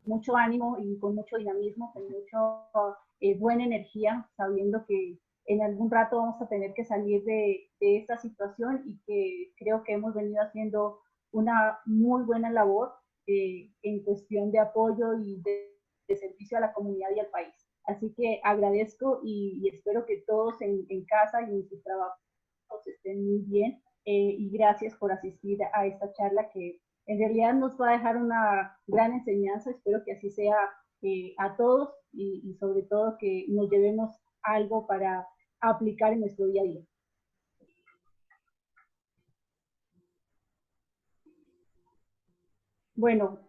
mucho ánimo y con mucho dinamismo, con mucha buena energía, sabiendo que en algún rato vamos a tener que salir de esta situación y que creo que hemos venido haciendo una muy buena labor en cuestión de apoyo y de servicio a la comunidad y al país. Así que agradezco y espero que todos en casa y en sus trabajos estén muy bien y gracias por asistir a esta charla que en realidad nos va a dejar una gran enseñanza. Espero que así sea a todos y sobre todo que nos llevemos algo para aplicar en nuestro día a día. Bueno,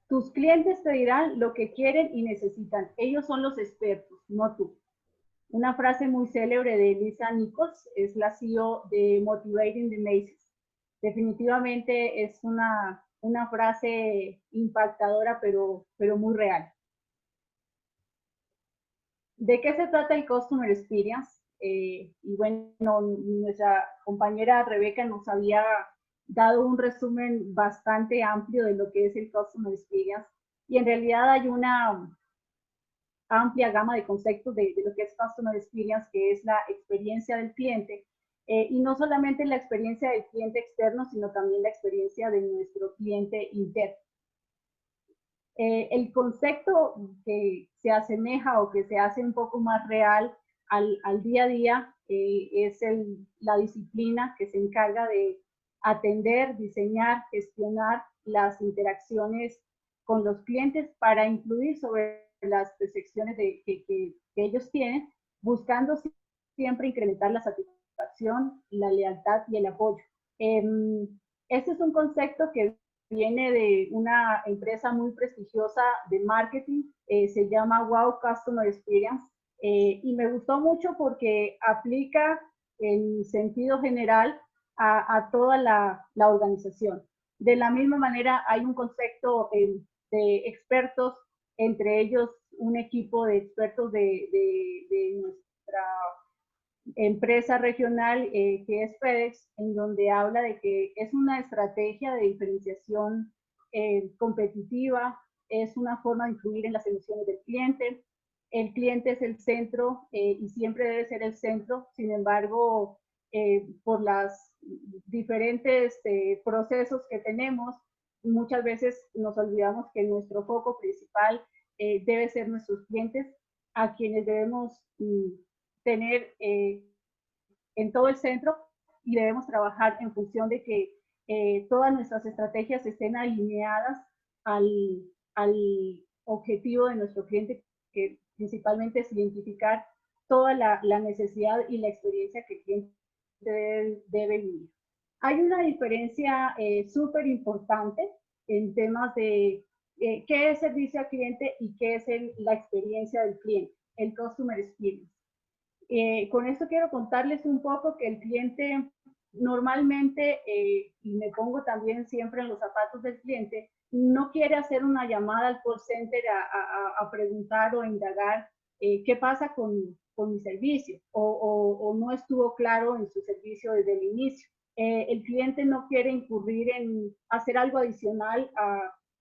tus clientes te dirán lo que quieren y necesitan. Ellos son los expertos, no tú. Una frase muy célebre de Lisa Nichols, es la CEO de Motivating the Masses. Definitivamente es una frase impactadora, pero muy real. ¿De qué se trata el Customer Experience? Y bueno, nuestra compañera Rebeca nos había dado un resumen bastante amplio de lo que es el Customer Experience. Y en realidad hay una amplia gama de conceptos de lo que es Customer Experience, que es la experiencia del cliente. Y no solamente la experiencia del cliente externo, sino también la experiencia de nuestro cliente interno. El concepto que se asemeja o que se hace un poco más real al día a día es la disciplina que se encarga de atender, diseñar, gestionar las interacciones con los clientes para influir sobre las percepciones que ellos tienen, buscando siempre incrementar la satisfacción, la lealtad y el apoyo. Este es un concepto que viene de una empresa muy prestigiosa de marketing, se llama Wow Customer Experience, y me gustó mucho porque aplica en sentido general a toda la organización. De la misma manera, hay un concepto de expertos, entre ellos un equipo de expertos de nuestra empresa regional que es FedEx, en donde habla de que es una estrategia de diferenciación competitiva, es una forma de influir en las emociones del cliente. El cliente es el centro y siempre debe ser el centro. Sin embargo, por las diferentes procesos que tenemos, muchas veces nos olvidamos que nuestro foco principal debe ser nuestros clientes, a quienes debemos tener en todo el centro, y debemos trabajar en función de que todas nuestras estrategias estén alineadas al objetivo de nuestro cliente, que principalmente es identificar toda la necesidad y la experiencia que el cliente debe vivir. Hay una diferencia súper importante en temas de qué es servicio al cliente y qué es la experiencia del cliente, el Customer Experience. Con esto quiero contarles un poco que el cliente normalmente, y me pongo también siempre en los zapatos del cliente, no quiere hacer una llamada al call center a preguntar o a indagar qué pasa con mi servicio o no estuvo claro en su servicio desde el inicio. El cliente no quiere incurrir en hacer algo adicional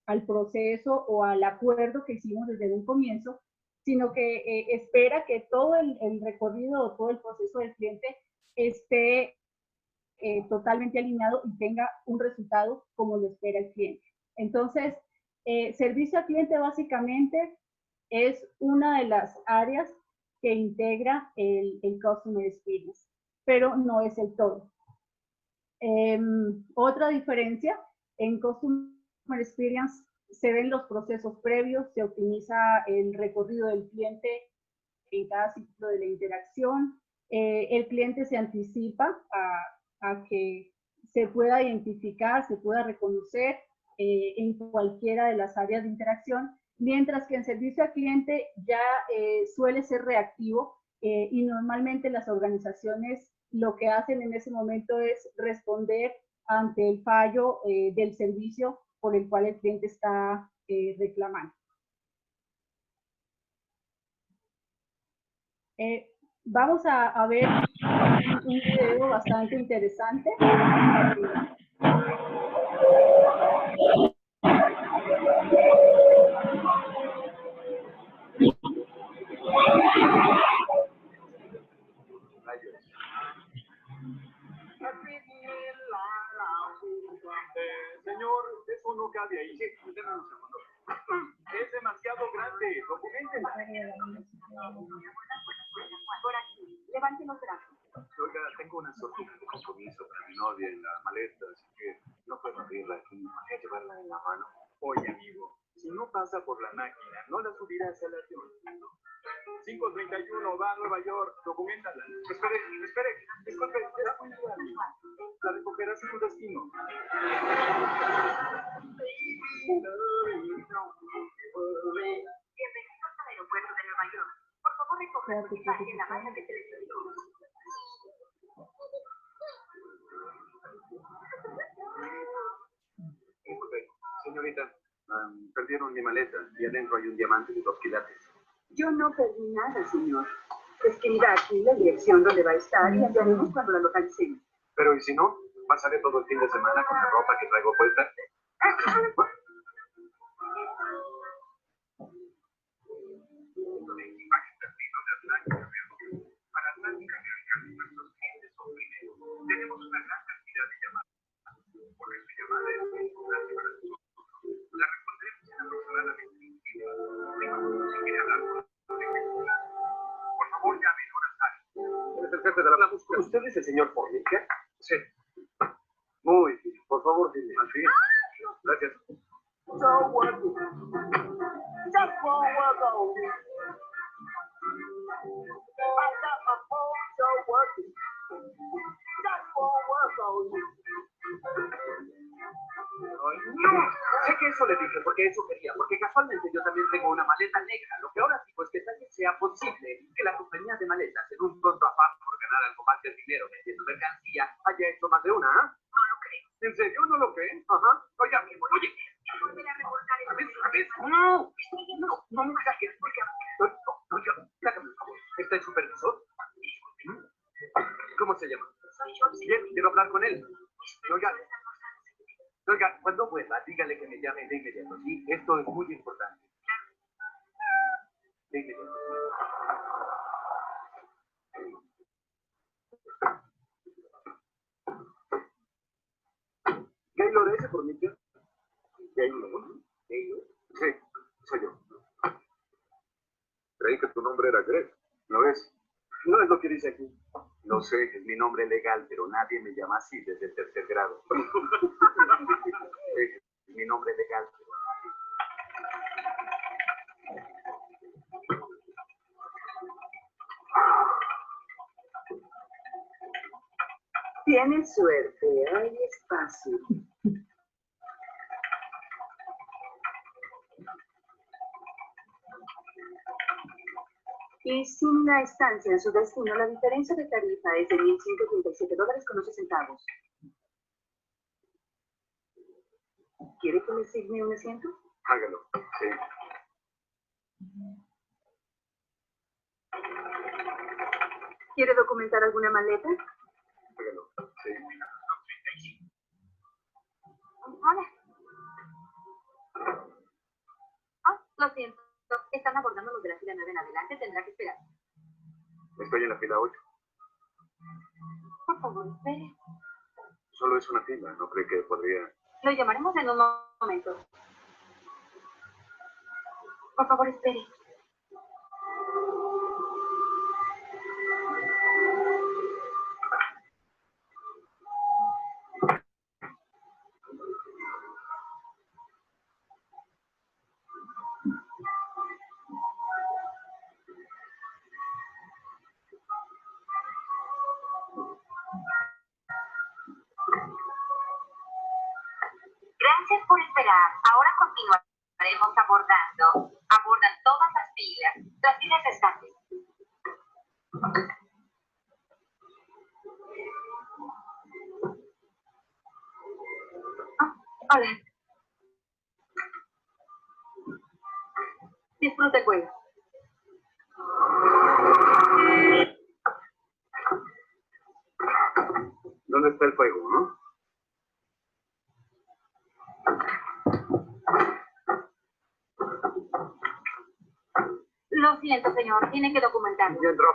al proceso o al acuerdo que hicimos desde un comienzo, sino que espera que todo el recorrido o todo el proceso del cliente esté totalmente alineado y tenga un resultado como lo espera el cliente. Entonces, servicio al cliente básicamente es una de las áreas que integra el Customer Experience, pero no es el todo. Otra diferencia, en Customer Experience se ven los procesos previos, se optimiza el recorrido del cliente en cada ciclo de la interacción, el cliente se anticipa a que se pueda identificar, se pueda reconocer en cualquiera de las áreas de interacción, mientras que en servicio al cliente ya suele ser reactivo y normalmente las organizaciones lo que hacen en ese momento es responder ante el fallo del servicio por el cual el cliente está reclamando. Vamos a ver un video bastante interesante. Por aquí, levante los brazos. Oiga, tengo una sortija de compromiso para mi novia en la maleta, así que no puedo abrirla aquí. ¿Podría llevarla en la mano? Oye, amigo, si no pasa por la máquina, no la subirás al avión. 531 va a Nueva York, documentala. Espere, disculpe, la recogerás en tu destino. Bienvenidos al aeropuerto de Nueva York. Por favor, recoja su equipaje en la malla de teleférico. Disculpe, señorita, perdieron mi maleta y adentro hay un diamante de 2 quilates. Yo no perdí nada, señor. Escriba aquí la dirección donde va a estar y la enviaremos cuando la localicemos. Pero ¿y si no? Pasaré todo el fin de semana con la ropa que traigo puesta. Para Atlántica American, nuestros clientes son primeros. Tenemos una gran cantidad de llamadas. Por esta llamada es muy importante para nosotros. La responderemos en aproximadamente 15 minutos. Si quiere hablar con nosotros, por favor, llame en horas tales. ¿Es el jefe de la búsqueda? ¿Usted es el señor Formica? Sí. Muy bien. Por favor, dile. Al fin. Gracias. So working. Just one work on. I got my phone so working. Just one work on. Ay, no, sé que eso le dije, porque eso quería, porque casualmente yo también tengo una maleta negra. Lo que ahora digo es que tal vez sea posible que la compañía de maletas, en un tonto afán por ganar algo más del dinero vendiendo mercancía, haya hecho más de una, ¿eh? No lo creo. ¿En serio? ¿No lo cree? Ajá. Oye, amigo, oye. Volver a reportar el A ver, no me exageres, porque... Oiga, hágame el favor. ¿Está el supervisor? ¿Cómo se llama? Soy yo, Bien, quiero hablar con él. Oiga, cuando vuelva, dígale que me llame de inmediato, ¿sí? Esto es muy importante. De inmediato. ¿Gaylord ese por mí? ¿Gaylord? ¿Gaylord? Sí, soy yo. Creí que tu nombre era Greg. ¿Lo es? No es lo que dice aquí. Lo sé, es mi nombre legal, pero nadie me llama así desde el 3er grado. Es mi nombre legal. Tienes suerte, hay espacio. Y sin la estancia en su destino, la diferencia de tarifa es de $1,137.08. ¿Quiere que le asigne un asiento? Hágalo, sí. ¿Quiere documentar alguna maleta? Hágalo, sí. Hola. Lo siento. Están abordando los de la fila 9 en adelante. Tendrá que esperar. Estoy en la fila 8. Por favor, espere. Solo es una fila, ¿no cree que podría...? Lo llamaremos en un momento. Por favor, espere. Gracias por esperar. Ahora continuaremos abordando. Abordan todas las filas. Las filas restantes. Hola. Disfruta el vuelo. ¿Dónde está el fuego, no? Lo siento, señor. Tiene que documentarlo. Ya entró.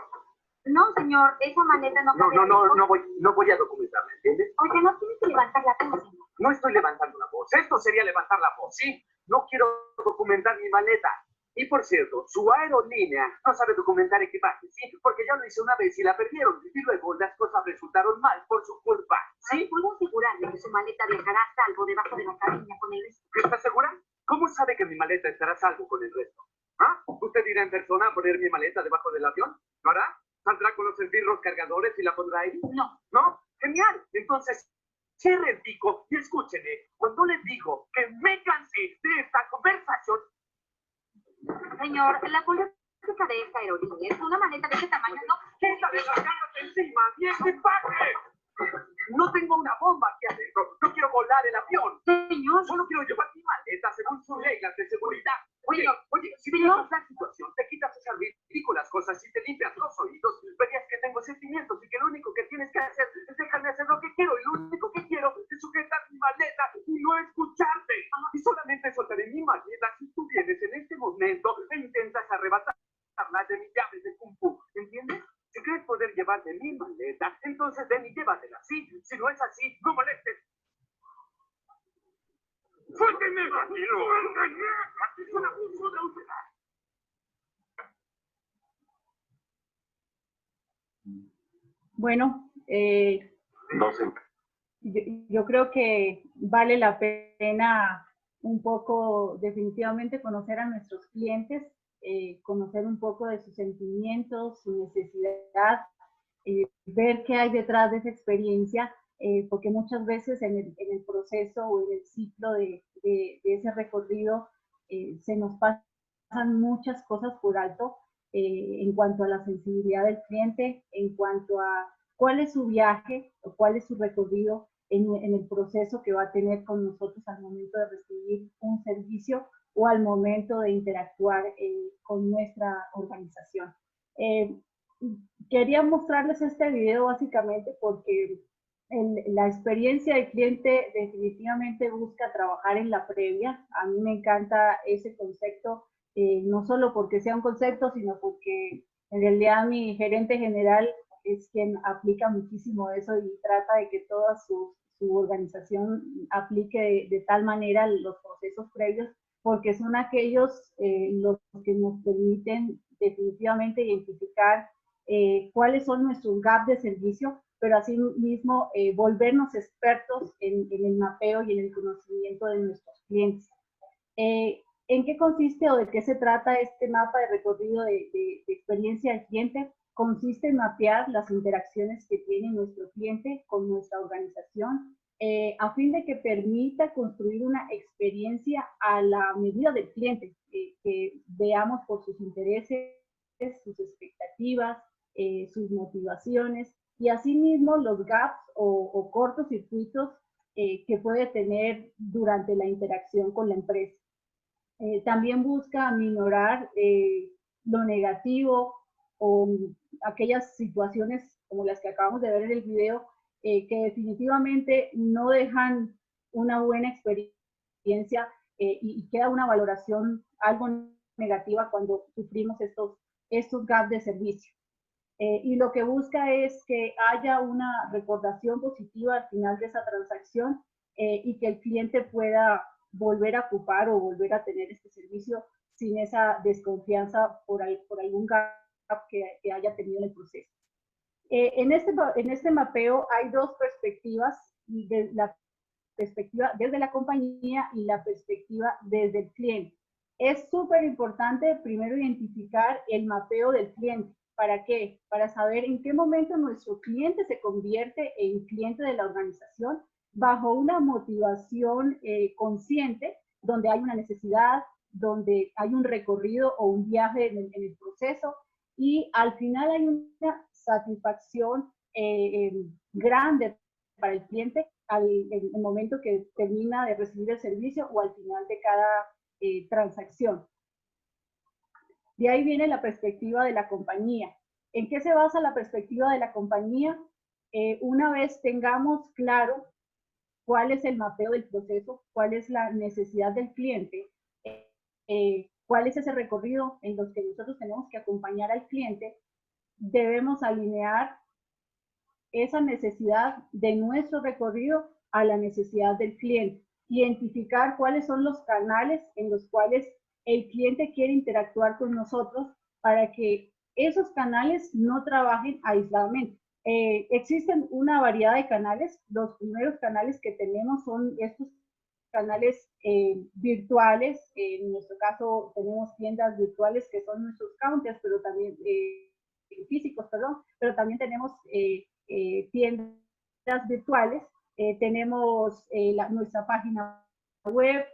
No, señor. Esa maleta no... No voy a documentarla, ¿entiendes? Oye, no tienes que levantar la voz, señor. No estoy levantando la voz. Esto sería levantar la voz, ¿sí? No quiero documentar mi maleta. Y por cierto, su aerolínea no sabe documentar equipaje, ¿sí? Porque ya lo hice una vez y la perdieron. Y luego las cosas resultaron mal por su culpa, ¿sí? ¿Puedo asegurarle que su maleta viajará a salvo debajo de la cabina con el resto? ¿Está segura? ¿Cómo sabe que mi maleta estará a salvo con el resto? ¿Ah? ¿Usted irá en persona a poner mi maleta debajo del avión? ¿Lo hará? ¿Saldrá con los esbirros cargadores y la pondrá ahí? No. ¿No? ¡Genial! Entonces, cierre el pico y escúcheme. Cuando les digo que me cansé de esta conversación... Señor, la política de esta aerolínea es una maleta de ese tamaño, ¿no? ¡Quítale las ganas encima! ¡Mi equipaje! No tengo una bomba aquí adentro. No quiero volar el avión. Señor. Solo quiero llevar mi maleta según sus reglas de seguridad. Oye, si Señor. tienes la situación, te quitas esas ridículas cosas y te limpias los oídos, verías que tengo sentimientos y que lo único que tienes que hacer es dejarme hacer lo que quiero. Y lo único que quiero es sujetar mi maleta y no escucharte. Y solamente soltaré mi maleta si tú vienes en este momento e intentas arrebatarla de mis llaves de Kung Fu. ¿Entiendes? Si crees poder llevarte mi maleta, entonces ven y llévatela, ¿sí? Si no es así, no molestes. ¡Suélteme! ¡Y lo engañé! ¡Es un abuso de autoridad! Bueno, No sé. yo creo que vale la pena un poco definitivamente conocer a nuestros clientes, conocer un poco de sus sentimientos, su necesidad, ver qué hay detrás de esa experiencia, porque muchas veces en el proceso o en el ciclo de ese recorrido se nos pasan muchas cosas por alto en cuanto a la sensibilidad del cliente, en cuanto a cuál es su viaje o cuál es su recorrido en el proceso que va a tener con nosotros al momento de recibir un servicio o al momento de interactuar con nuestra organización. Quería mostrarles este video básicamente porque la experiencia del cliente definitivamente busca trabajar en la previa. A mí me encanta ese concepto, no solo porque sea un concepto, sino porque en realidad mi gerente general es quien aplica muchísimo eso y trata de que toda su organización aplique de tal manera los procesos previos, porque son aquellos los que nos permiten definitivamente identificar cuáles son nuestros gaps de servicio, pero asimismo volvernos expertos en el mapeo y en el conocimiento de nuestros clientes. ¿En qué consiste o de qué se trata este mapa de recorrido de experiencia del cliente? Consiste en mapear las interacciones que tiene nuestro cliente con nuestra organización a fin de que permita construir una experiencia a la medida del cliente, que veamos por sus intereses, sus expectativas, sus motivaciones y asimismo los gaps o cortocircuitos que puede tener durante la interacción con la empresa. También busca minorar lo negativo o aquellas situaciones como las que acabamos de ver en el video que definitivamente no dejan una buena experiencia y queda una valoración algo negativa cuando sufrimos estos gaps de servicio. Y lo que busca es que haya una recordación positiva al final de esa transacción y que el cliente pueda volver a ocupar o volver a tener este servicio sin esa desconfianza por algún gap que haya tenido en el proceso. En este mapeo hay dos perspectivas, la perspectiva desde la compañía y la perspectiva desde el cliente. Es súper importante primero identificar el mapeo del cliente. ¿Para qué? Para saber en qué momento nuestro cliente se convierte en cliente de la organización bajo una motivación consciente, donde hay una necesidad, donde hay un recorrido o un viaje en el proceso y al final hay una satisfacción grande para el cliente en el momento que termina de recibir el servicio o al final de cada transacción. De ahí viene la perspectiva de la compañía. ¿En qué se basa la perspectiva de la compañía? Una vez tengamos claro cuál es el mapeo del proceso, cuál es la necesidad del cliente, cuál es ese recorrido en los que nosotros tenemos que acompañar al cliente, debemos alinear esa necesidad de nuestro recorrido a la necesidad del cliente. Identificar cuáles son los canales en los cuales el cliente quiere interactuar con nosotros para que esos canales no trabajen aisladamente. Existen una variedad de canales. Los primeros canales que tenemos son estos canales virtuales. En nuestro caso tenemos tiendas virtuales que son nuestros counters, pero también físicos, perdón, pero también tenemos tiendas virtuales. Tenemos nuestra página web,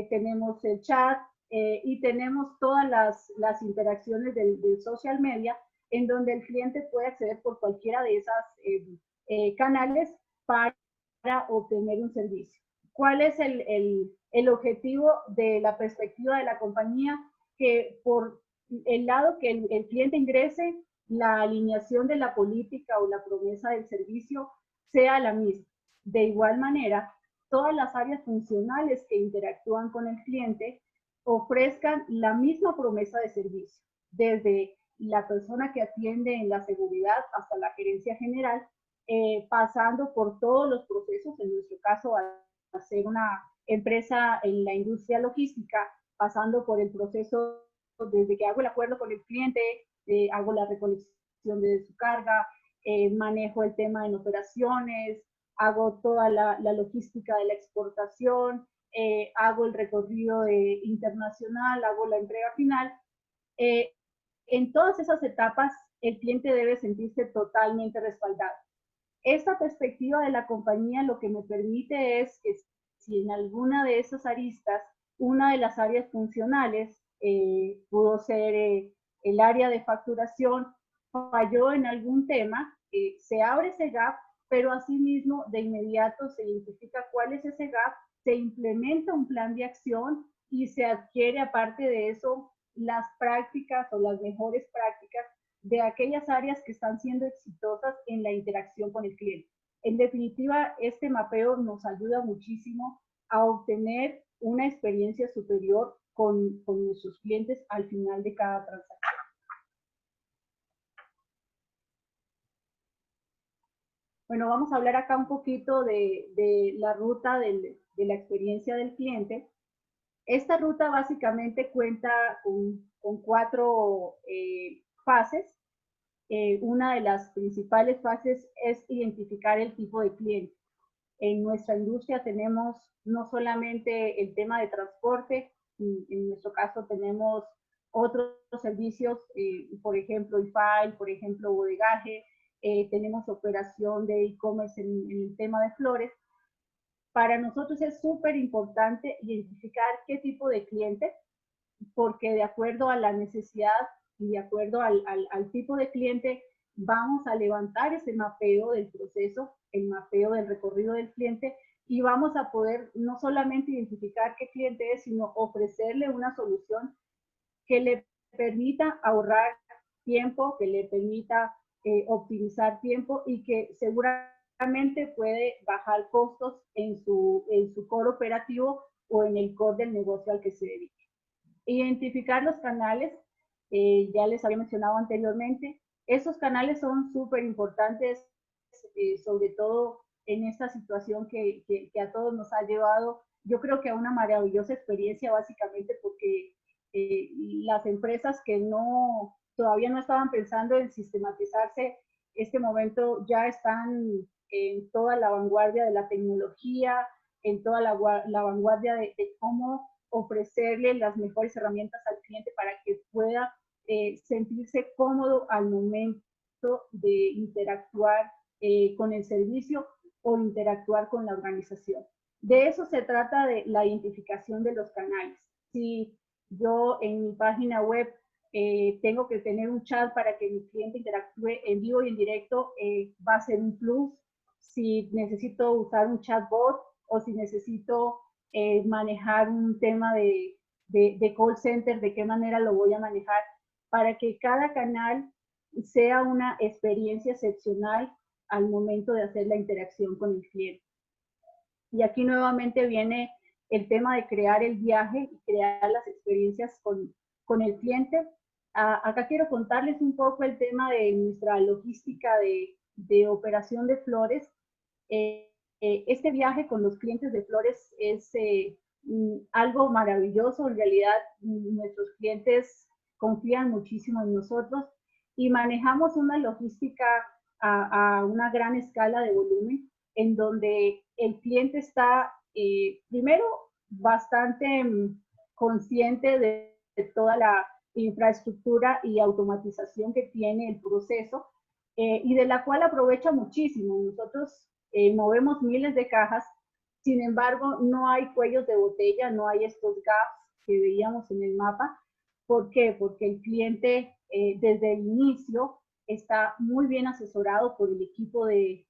tenemos el chat y tenemos todas las interacciones del social media en donde el cliente puede acceder por cualquiera de esas canales para obtener un servicio. ¿Cuál es el objetivo de la perspectiva de la compañía? Que por el lado que el cliente ingrese, la alineación de la política o la promesa del servicio sea la misma. De igual manera, todas las áreas funcionales que interactúan con el cliente ofrezcan la misma promesa de servicio, desde la persona que atiende en la seguridad hasta la gerencia general, pasando por todos los procesos, en nuestro caso, al ser una empresa en la industria logística, pasando por el proceso desde que hago el acuerdo con el cliente, hago la recolección de su carga, manejo el tema en operaciones, hago toda la logística de la exportación, hago el recorrido internacional, hago la entrega final. En todas esas etapas, el cliente debe sentirse totalmente respaldado. Esta perspectiva de la compañía lo que me permite es que si en alguna de esas aristas, una de las áreas funcionales, pudo ser el área de facturación, falló en algún tema, se abre ese gap, pero asimismo de inmediato se identifica cuál es ese gap, se implementa un plan de acción y se adquiere aparte de eso las prácticas o las mejores prácticas de aquellas áreas que están siendo exitosas en la interacción con el cliente. En definitiva, este mapeo nos ayuda muchísimo a obtener una experiencia superior con nuestros clientes al final de cada transacción. Bueno, vamos a hablar acá un poquito de la ruta de la experiencia del cliente. Esta ruta básicamente cuenta con 4 fases. Una de las principales fases es identificar el tipo de cliente. En nuestra industria tenemos no solamente el tema de transporte, en nuestro caso tenemos otros servicios, por ejemplo, e-file, por ejemplo, bodegaje, tenemos operación de e-commerce en el tema de flores. Para nosotros es súper importante identificar qué tipo de cliente, porque de acuerdo a la necesidad y de acuerdo al tipo de cliente, vamos a levantar ese mapeo del proceso, el mapeo del recorrido del cliente, y vamos a poder no solamente identificar qué cliente es, sino ofrecerle una solución que le permita ahorrar tiempo, que le permita optimizar tiempo y que seguramente puede bajar costos en su core operativo o en el core del negocio al que se dedique. Identificar los canales, ya les había mencionado anteriormente, esos canales son súper importantes, sobre todo en esta situación que a todos nos ha llevado, yo creo que a una maravillosa experiencia, básicamente porque las empresas que todavía no estaban pensando en sistematizarse, este momento ya están en toda la vanguardia de la tecnología, en toda la vanguardia de cómo ofrecerle las mejores herramientas al cliente para que pueda sentirse cómodo al momento de interactuar con el servicio o interactuar con la organización. De eso se trata, de la identificación de los canales. Si yo en mi página web tengo que tener un chat para que mi cliente interactúe en vivo y en directo, va a ser un plus. Si necesito usar un chatbot o si necesito manejar un tema de call center, de qué manera lo voy a manejar, para que cada canal sea una experiencia excepcional al momento de hacer la interacción con el cliente. Y aquí nuevamente viene el tema de crear el viaje y crear las experiencias con el cliente. Acá quiero contarles un poco el tema de nuestra logística de operación de flores. Este viaje con los clientes de flores es algo maravilloso. En realidad, nuestros clientes confían muchísimo en nosotros y manejamos una logística a una gran escala de volumen, en donde el cliente está, primero, bastante consciente de toda la infraestructura y automatización que tiene el proceso, y de la cual aprovecha muchísimo. Nosotros movemos miles de cajas, sin embargo, no hay cuellos de botella, no hay estos gaps que veíamos en el mapa. ¿Por qué? Porque el cliente desde el inicio está muy bien asesorado por el equipo de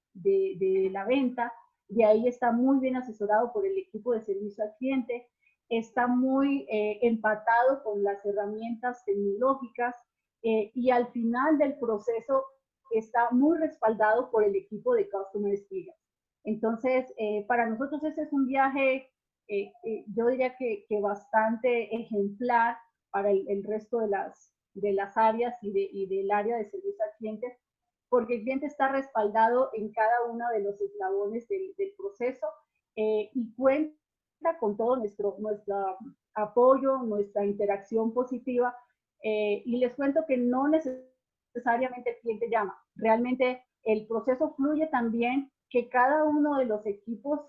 la venta, de ahí está muy bien asesorado por el equipo de servicio al cliente, está muy empatado con las herramientas tecnológicas, y al final del proceso está muy respaldado por el equipo de Customer Experience. Entonces, para nosotros ese es un viaje, yo diría que bastante ejemplar para el resto de las áreas y del área de servicio al cliente, porque el cliente está respaldado en cada uno de los eslabones del proceso, y cuenta con todo nuestro apoyo, nuestra interacción positiva, y les cuento que no necesariamente el cliente llama, realmente el proceso fluye también que cada uno de los equipos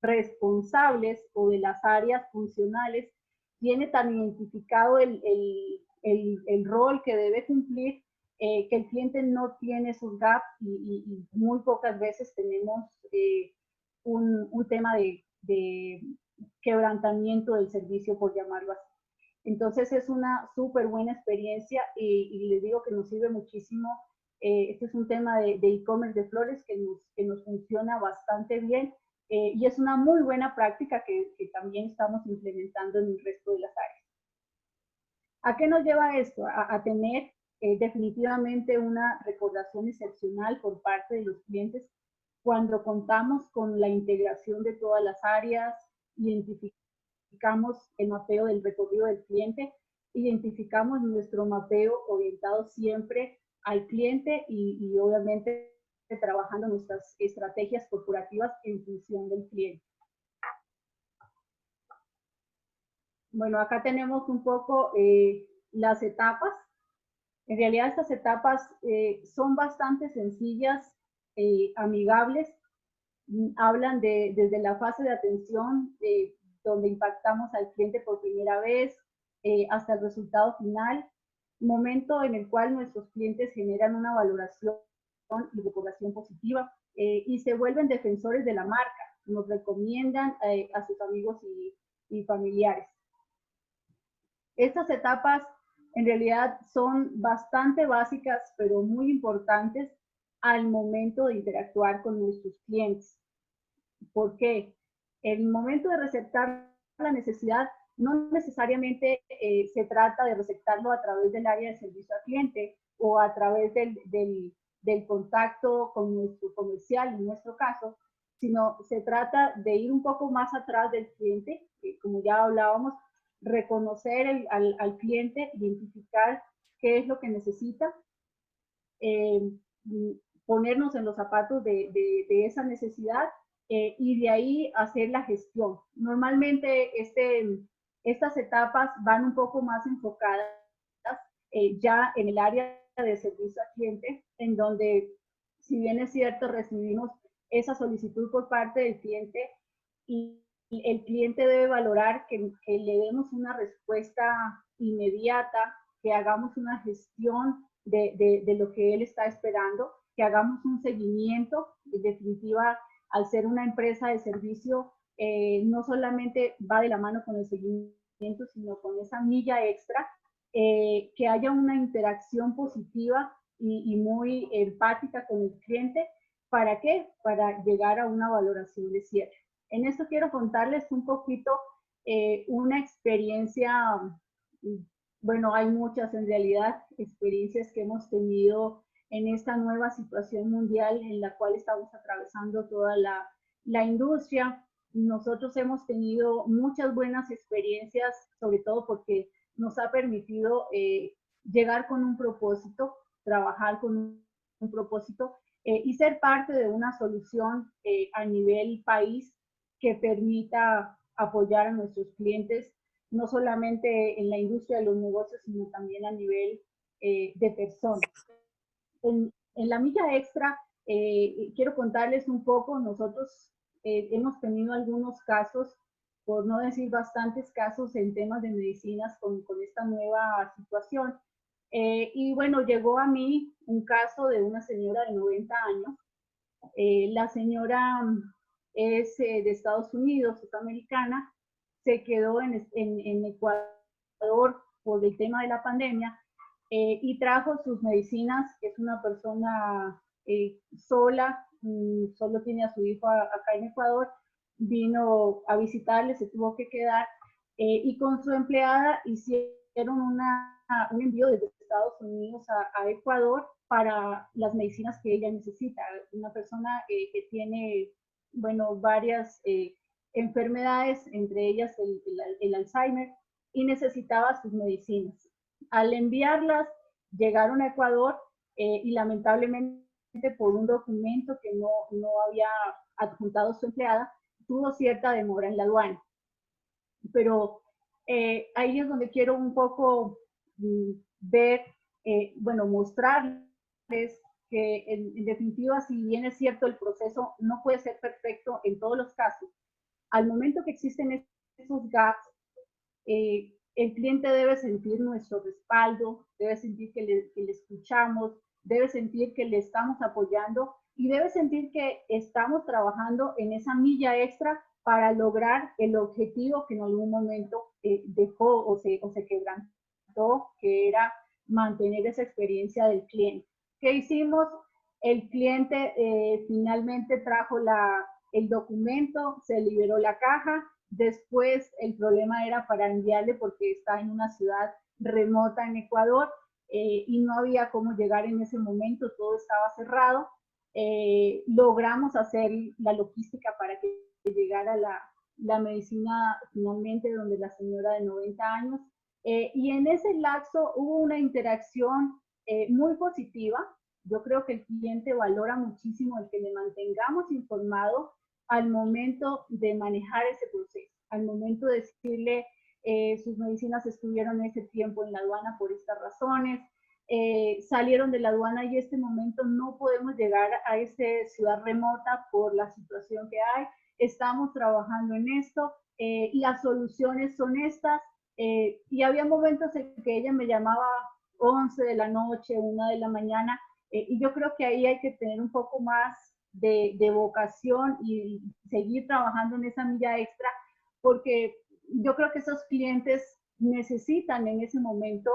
responsables o de las áreas funcionales tiene tan identificado el rol que debe cumplir, que el cliente no tiene sus gaps, y muy pocas veces tenemos un tema de quebrantamiento del servicio, por llamarlo así. Entonces es una súper buena experiencia, y les digo que nos sirve muchísimo. Este es un tema de e-commerce de flores que nos funciona bastante bien, y es una muy buena práctica que también estamos implementando en el resto de las áreas. ¿A qué nos lleva esto? A tener definitivamente una recordación excepcional por parte de los clientes cuando contamos con la integración de todas las áreas, identificamos el mapeo del recorrido del cliente, identificamos nuestro mapeo orientado siempre al cliente y obviamente trabajando nuestras estrategias corporativas en función del cliente. Bueno, acá tenemos un poco las etapas. En realidad estas etapas son bastante sencillas, amigables. Hablan desde la fase de atención, donde impactamos al cliente por primera vez, hasta el resultado final, momento en el cual nuestros clientes generan una valoración y recordación positiva, y se vuelven defensores de la marca, nos recomiendan a sus amigos y familiares. Estas etapas en realidad son bastante básicas, pero muy importantes al momento de interactuar con nuestros clientes. ¿Por qué? El momento de receptar la necesidad no necesariamente se trata de receptarlo a través del área de servicio al cliente o a través del contacto con nuestro comercial, en nuestro caso, sino se trata de ir un poco más atrás del cliente, como ya hablábamos, reconocer al cliente, identificar qué es lo que necesita, ponernos en los zapatos de esa necesidad, y de ahí hacer la gestión. Normalmente estas etapas van un poco más enfocadas ya en el área de servicio al cliente, en donde, si bien es cierto, recibimos esa solicitud por parte del cliente y el cliente debe valorar que le demos una respuesta inmediata, que hagamos una gestión de lo que él está esperando, que hagamos un seguimiento. En definitiva, al ser una empresa de servicio, no solamente va de la mano con el seguimiento, sino con esa milla extra, que haya una interacción positiva y muy empática con el cliente. ¿Para qué? Para llegar a una valoración de cierre. En esto quiero contarles un poquito una experiencia, bueno, hay muchas en realidad, experiencias que hemos tenido en esta nueva situación mundial en la cual estamos atravesando toda la industria. Nosotros hemos tenido muchas buenas experiencias, sobre todo porque nos ha permitido llegar con un propósito, trabajar con un propósito, y ser parte de una solución a nivel país que permita apoyar a nuestros clientes, no solamente en la industria de los negocios, sino también a nivel de personas. En la milla extra, quiero contarles un poco, nosotros hemos tenido algunos casos, por no decir bastantes casos en temas de medicinas con esta nueva situación. Y bueno, llegó a mí un caso de una señora de 90 años. La señora es de Estados Unidos, es americana, se quedó en Ecuador por el tema de la pandemia y trajo sus medicinas. Es una persona sola, solo tiene a su hijo acá en Ecuador, vino a visitarle, se tuvo que quedar y con su empleada hicieron un envío desde Estados Unidos a Ecuador para las medicinas que ella necesita. Una persona que tiene, bueno, varias enfermedades, entre ellas el Alzheimer, y necesitaba sus medicinas. Al enviarlas, llegaron a Ecuador y lamentablemente por un documento que no había adjuntado su empleada, tuvo cierta demora en la aduana. Pero ahí es donde quiero un poco ver, bueno, mostrarles que en definitiva, si bien es cierto, el proceso no puede ser perfecto en todos los casos, al momento que existen esos gaps, el cliente debe sentir nuestro respaldo, debe sentir que le escuchamos, debe sentir que le estamos apoyando y debe sentir que estamos trabajando en esa milla extra para lograr el objetivo que en algún momento dejó o se quebrantó, que era mantener esa experiencia del cliente. ¿Qué hicimos? El cliente finalmente trajo el documento, se liberó la caja. Después el problema era para enviarle porque está en una ciudad remota en Ecuador y no había cómo llegar en ese momento, todo estaba cerrado. Logramos hacer la logística para que llegara la medicina finalmente donde la señora de 90 años. Y en ese lapso hubo una interacción muy positiva. Yo creo que el cliente valora muchísimo el que le mantengamos informado al momento de manejar ese proceso, al momento de decirle sus medicinas estuvieron ese tiempo en la aduana por estas razones, salieron de la aduana y en este momento no podemos llegar a esta ciudad remota por la situación que hay, estamos trabajando en esto y las soluciones son estas. Y había momentos en que ella me llamaba 11 de la noche, 1 de la mañana, y yo creo que ahí hay que tener un poco más de vocación y seguir trabajando en esa milla extra, porque yo creo que esos clientes necesitan en ese momento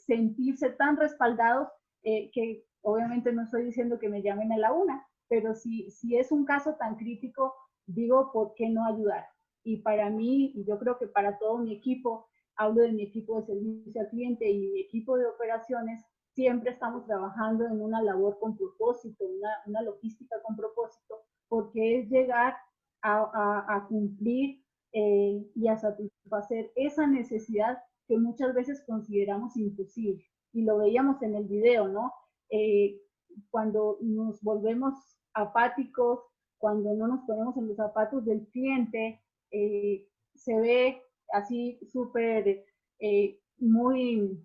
sentirse tan respaldados que obviamente no estoy diciendo que me llamen a la 1, pero si es un caso tan crítico, digo, ¿por qué no ayudar? Y para mí, y yo creo que para todo mi equipo, hablo de mi equipo de servicio al cliente y mi equipo de operaciones, siempre estamos trabajando en una labor con propósito, una logística con propósito, porque es llegar a cumplir y a satisfacer esa necesidad que muchas veces consideramos imposible. Y lo veíamos en el video, ¿no? Cuando nos volvemos apáticos, cuando no nos ponemos en los zapatos del cliente, se ve así súper muy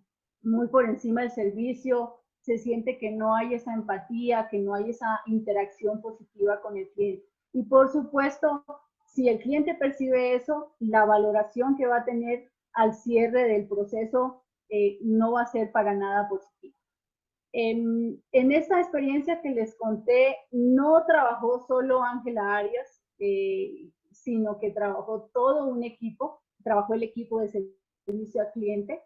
por encima del servicio, se siente que no hay esa empatía, que no hay esa interacción positiva con el cliente. Y por supuesto, si el cliente percibe eso, la valoración que va a tener al cierre del proceso no va a ser para nada positiva. En esta experiencia que les conté, no trabajó solo Ángela Arias, sino que trabajó todo un equipo, trabajó el equipo de servicio al cliente,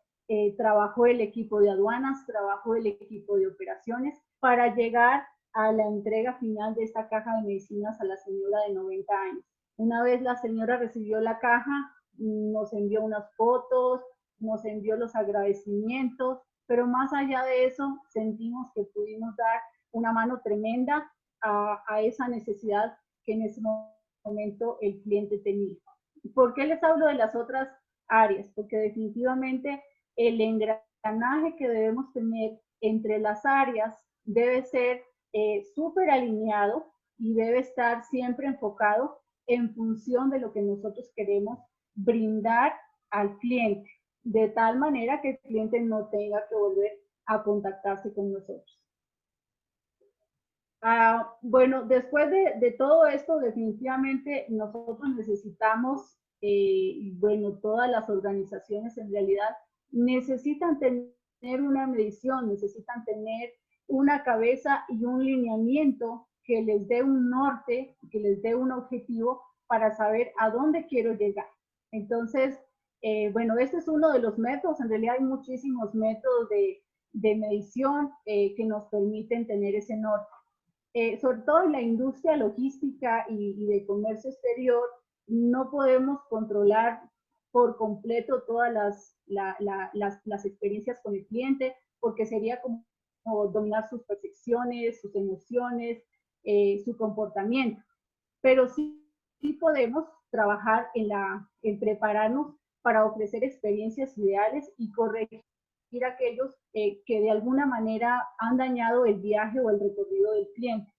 trabajó el equipo de aduanas, trabajó el equipo de operaciones para llegar a la entrega final de esta caja de medicinas a la señora de 90 años. Una vez la señora recibió la caja, nos envió unas fotos, nos envió los agradecimientos, pero más allá de eso, sentimos que pudimos dar una mano tremenda a esa necesidad que en ese momento el cliente tenía. ¿Por qué les hablo de las otras áreas? Porque definitivamente el engranaje que debemos tener entre las áreas debe ser súper alineado y debe estar siempre enfocado en función de lo que nosotros queremos brindar al cliente, de tal manera que el cliente no tenga que volver a contactarse con nosotros. Bueno, después de todo esto, definitivamente nosotros necesitamos, bueno, todas las organizaciones en realidad necesitan tener una medición, necesitan tener una cabeza y un lineamiento que les dé un norte, que les dé un objetivo para saber a dónde quiero llegar. Entonces, bueno, este es uno de los métodos. En realidad hay muchísimos métodos de medición que nos permiten tener ese norte. Sobre todo en la industria logística y de comercio exterior, no podemos controlar por completo todas las experiencias con el cliente, porque sería como dominar sus percepciones, sus emociones, su comportamiento. Pero sí podemos trabajar en prepararnos para ofrecer experiencias ideales y corregir aquellos que de alguna manera han dañado el viaje o el recorrido del cliente.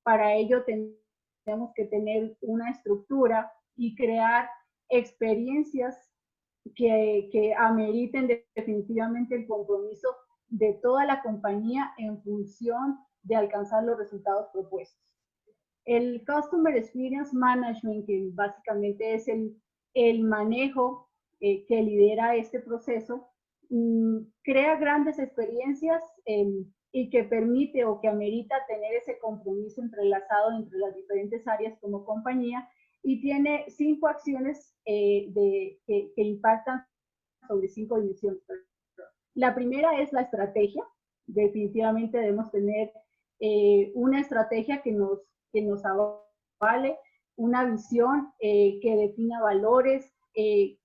Para ello tenemos que tener una estructura y crear experiencias que ameriten definitivamente el compromiso de toda la compañía en función de alcanzar los resultados propuestos. El Customer Experience Management, que básicamente es el manejo que lidera este proceso, crea grandes experiencias y que permite o que amerita tener ese compromiso entrelazado entre las diferentes áreas como compañía, y tiene 5 acciones que impactan sobre 5 dimensiones. La primera es la estrategia. Definitivamente debemos tener una estrategia que nos avale, una visión que defina valores,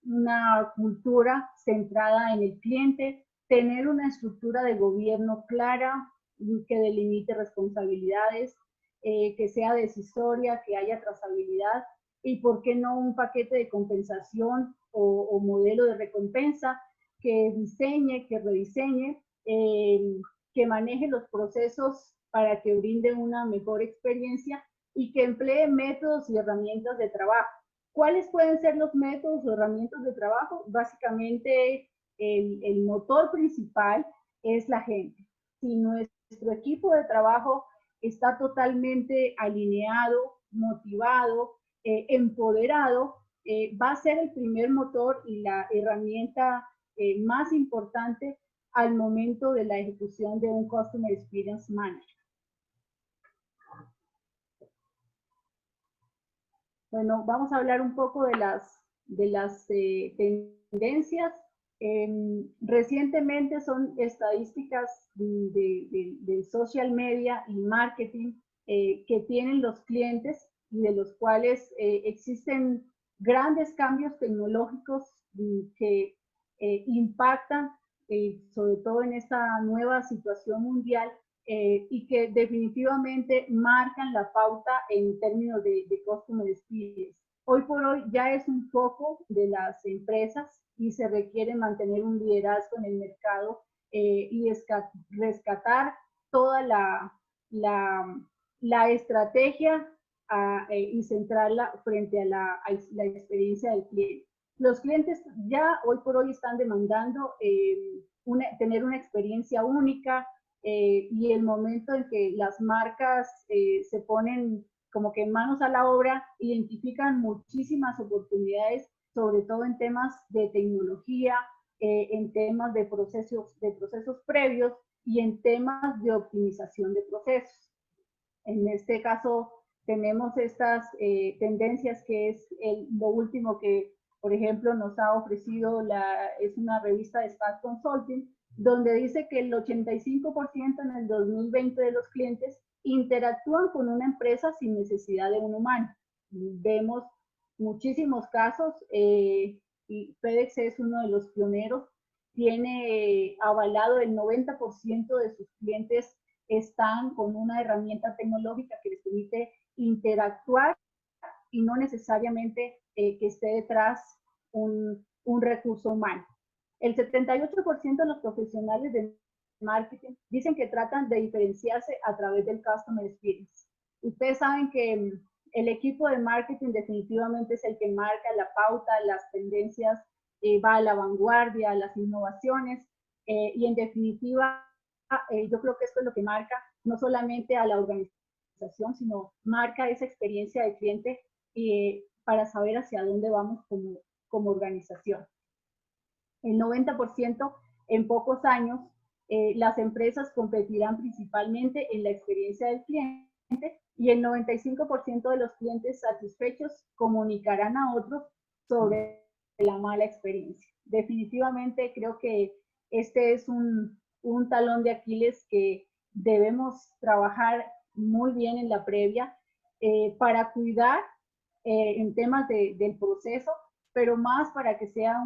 una cultura centrada en el cliente, tener una estructura de gobierno clara que delimite responsabilidades, que sea decisoria, que haya trazabilidad, y por qué no un paquete de compensación o modelo de recompensa que diseñe, que rediseñe, que maneje los procesos para que brinde una mejor experiencia y que emplee métodos y herramientas de trabajo. ¿Cuáles pueden ser los métodos o herramientas de trabajo? Básicamente, el motor principal es la gente. Si nuestro equipo de trabajo está totalmente alineado, motivado, empoderado, va a ser el primer motor y la herramienta más importante al momento de la ejecución de un Customer Experience Manager. Bueno, vamos a hablar un poco de las tendencias. Recientemente son estadísticas de social media y marketing que tienen los clientes y de los cuales existen grandes cambios tecnológicos que impactan sobre todo en esta nueva situación mundial y que definitivamente marcan la pauta en términos de Customer Experience. Hoy por hoy ya es un foco de las empresas y se requiere mantener un liderazgo en el mercado y rescatar toda la estrategia y centrarla frente a la experiencia del cliente. Los clientes ya hoy por hoy están demandando tener una experiencia única, y el momento en que las marcas se ponen como que manos a la obra, identifican muchísimas oportunidades, sobre todo en temas de tecnología, en temas de procesos previos y en temas de optimización de procesos. En este caso tenemos estas tendencias que es lo último que, por ejemplo, nos ha ofrecido es una revista de Staff Consulting, donde dice que el 85% en el 2020 de los clientes interactúan con una empresa sin necesidad de un humano. Vemos muchísimos casos y FedEx es uno de los pioneros. Tiene avalado el 90% de sus clientes están con una herramienta tecnológica que les permite interactuar y no necesariamente que esté detrás un recurso humano. El 78% de los profesionales de marketing dicen que tratan de diferenciarse a través del Customer Experience. Ustedes saben que El equipo de marketing definitivamente es el que marca la pauta, las tendencias, va a la vanguardia, a las innovaciones, y en definitiva, yo creo que esto es lo que marca no solamente a la organización, sino marca esa experiencia de cliente para saber hacia dónde vamos como organización. El 90% en pocos años, las empresas competirán principalmente en la experiencia del cliente y el 95% de los clientes satisfechos comunicarán a otros sobre la mala experiencia. Definitivamente creo que este es un talón de Aquiles que debemos trabajar muy bien en la previa para cuidar en temas del proceso, pero más para que sea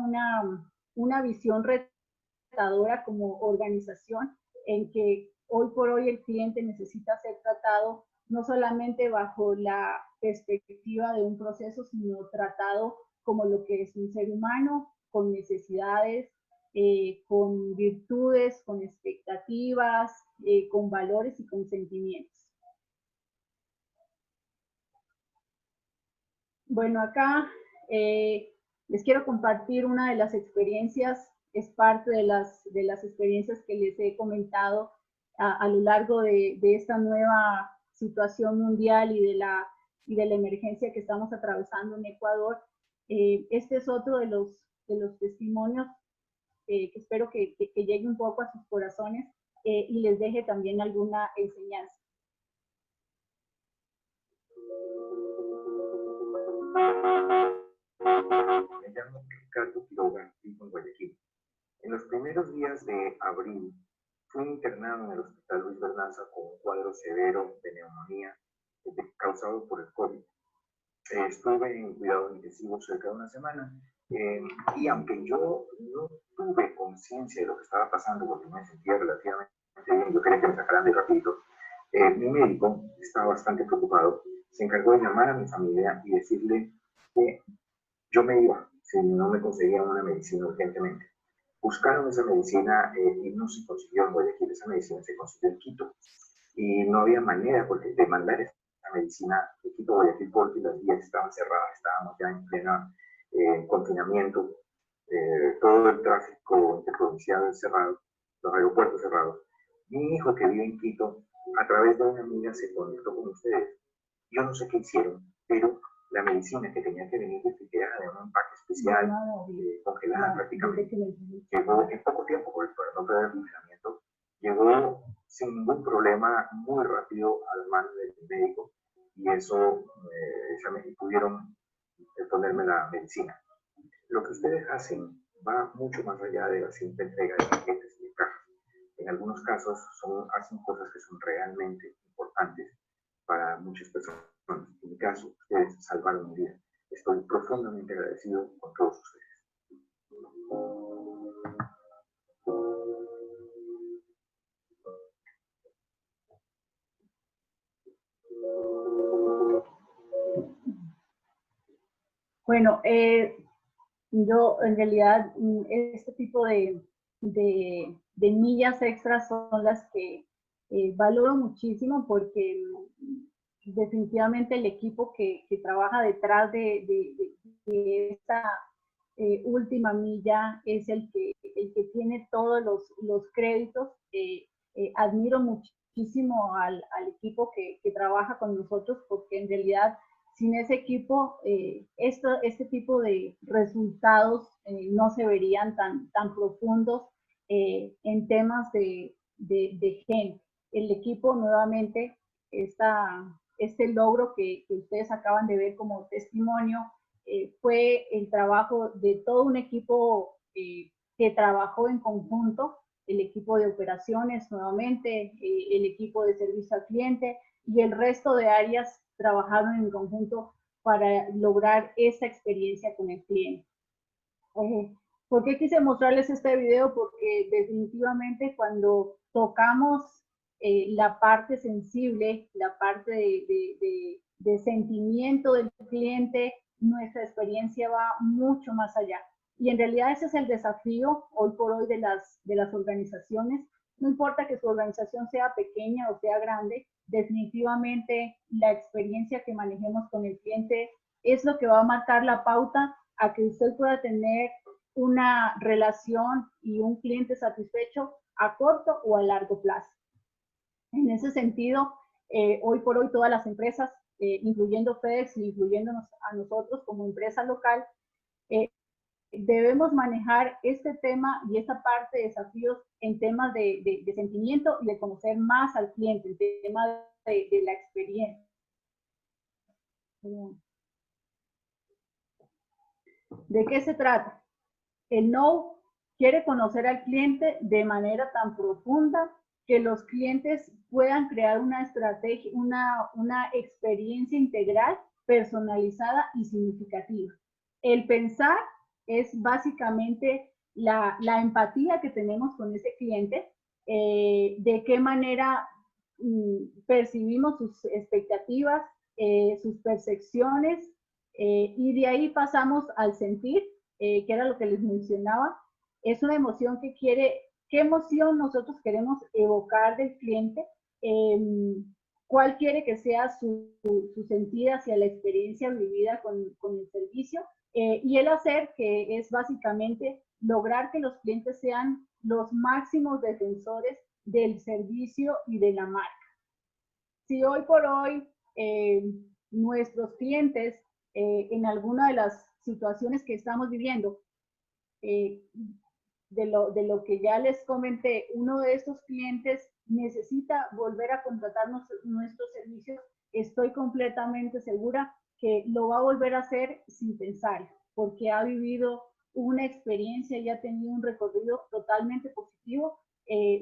una visión retadora como organización en que hoy por hoy el cliente necesita ser tratado no solamente bajo la perspectiva de un proceso, sino tratado como lo que es un ser humano, con necesidades, con virtudes, con expectativas, con valores y con sentimientos. Bueno, acá les quiero compartir una de las experiencias, es parte de las experiencias que les he comentado a lo largo de esta nueva situación mundial y de la emergencia que estamos atravesando en Ecuador. Este es otro de los testimonios que espero que llegue un poco a sus corazones y les deje también alguna enseñanza. Me llamo Ricardo Quiroga, vivo en Guayaquil. En los primeros días de abril fui internado en el Hospital Luis Bernaza con un cuadro severo de neumonía causado por el COVID. Estuve en cuidados intensivos cerca de una semana y aunque yo no tuve conciencia de lo que estaba pasando porque me sentía relativamente bien, yo quería que me sacaran de rapidito, mi médico estaba bastante preocupado, se encargó de llamar a mi familia y decirle que yo me iba si no me conseguían una medicina urgentemente. Buscaron esa medicina y no se consiguió en Guayaquil, esa medicina se consiguió en Quito y no había manera porque de mandar esa medicina de Quito a Guayaquil porque las vías estaban cerradas, estábamos ya en pleno confinamiento, todo el tráfico interprovincial cerrado, los aeropuertos cerrados. Mi hijo que vive en Quito, a través de una amiga se conectó con ustedes. Yo no sé qué hicieron, pero la medicina que tenía que venir refrigerada en un empaque especial, congelada prácticamente, llegó en poco tiempo, por no perder el funcionamiento, llegó sin ningún problema, muy rápido a las manos del médico y eso pudieron ponerme la medicina. Lo que ustedes hacen va mucho más allá de la simple entrega de paquetes y de cajas. En algunos casos hacen cosas que son realmente importantes para muchas personas. En mi caso, ustedes salvaron mi vida. Estoy profundamente agradecido con todos ustedes. Bueno, yo en realidad este tipo de millas extras son las que valoro muchísimo porque definitivamente el equipo que trabaja detrás de esta última milla es el que tiene todos los créditos. Admiro muchísimo al equipo que trabaja con nosotros porque en realidad sin ese equipo, este tipo de resultados no se verían tan profundos en temas de gen. El equipo nuevamente, este logro que ustedes acaban de ver como testimonio, fue el trabajo de todo un equipo que trabajó en conjunto, el equipo de operaciones nuevamente, el equipo de servicio al cliente y el resto de áreas trabajaron en conjunto para lograr esa experiencia con el cliente. ¿Por qué quise mostrarles este video? Porque definitivamente cuando tocamos la parte sensible, la parte de sentimiento del cliente, nuestra experiencia va mucho más allá. Y en realidad ese es el desafío hoy por hoy de las organizaciones, No importa que su organización sea pequeña o sea grande, definitivamente la experiencia que manejemos con el cliente es lo que va a marcar la pauta a que usted pueda tener una relación y un cliente satisfecho a corto o a largo plazo. En ese sentido, hoy por hoy todas las empresas, incluyendo FedEx y incluyéndonos a nosotros como empresa local, debemos manejar este tema y esta parte de desafíos en temas de sentimiento y de conocer más al cliente, el tema de la experiencia. ¿De qué se trata? El know quiere conocer al cliente de manera tan profunda que los clientes puedan crear una estrategia, una experiencia integral, personalizada y significativa. El pensar es básicamente la empatía que tenemos con ese cliente, de qué manera percibimos sus expectativas, sus percepciones, y de ahí pasamos al sentir, que era lo que les mencionaba. Es una emoción que quiere, ¿qué emoción nosotros queremos evocar del cliente? ¿Cuál quiere que sea su sentir hacia la experiencia vivida con el servicio? Y el hacer, que es básicamente lograr que los clientes sean los máximos defensores del servicio y de la marca. Si hoy por hoy nuestros clientes, en alguna de las situaciones que estamos viviendo, de lo que ya les comenté, uno de estos clientes necesita volver a contratar nuestros servicios, estoy completamente segura que lo va a volver a hacer sin pensar, porque ha vivido una experiencia y ha tenido un recorrido totalmente positivo,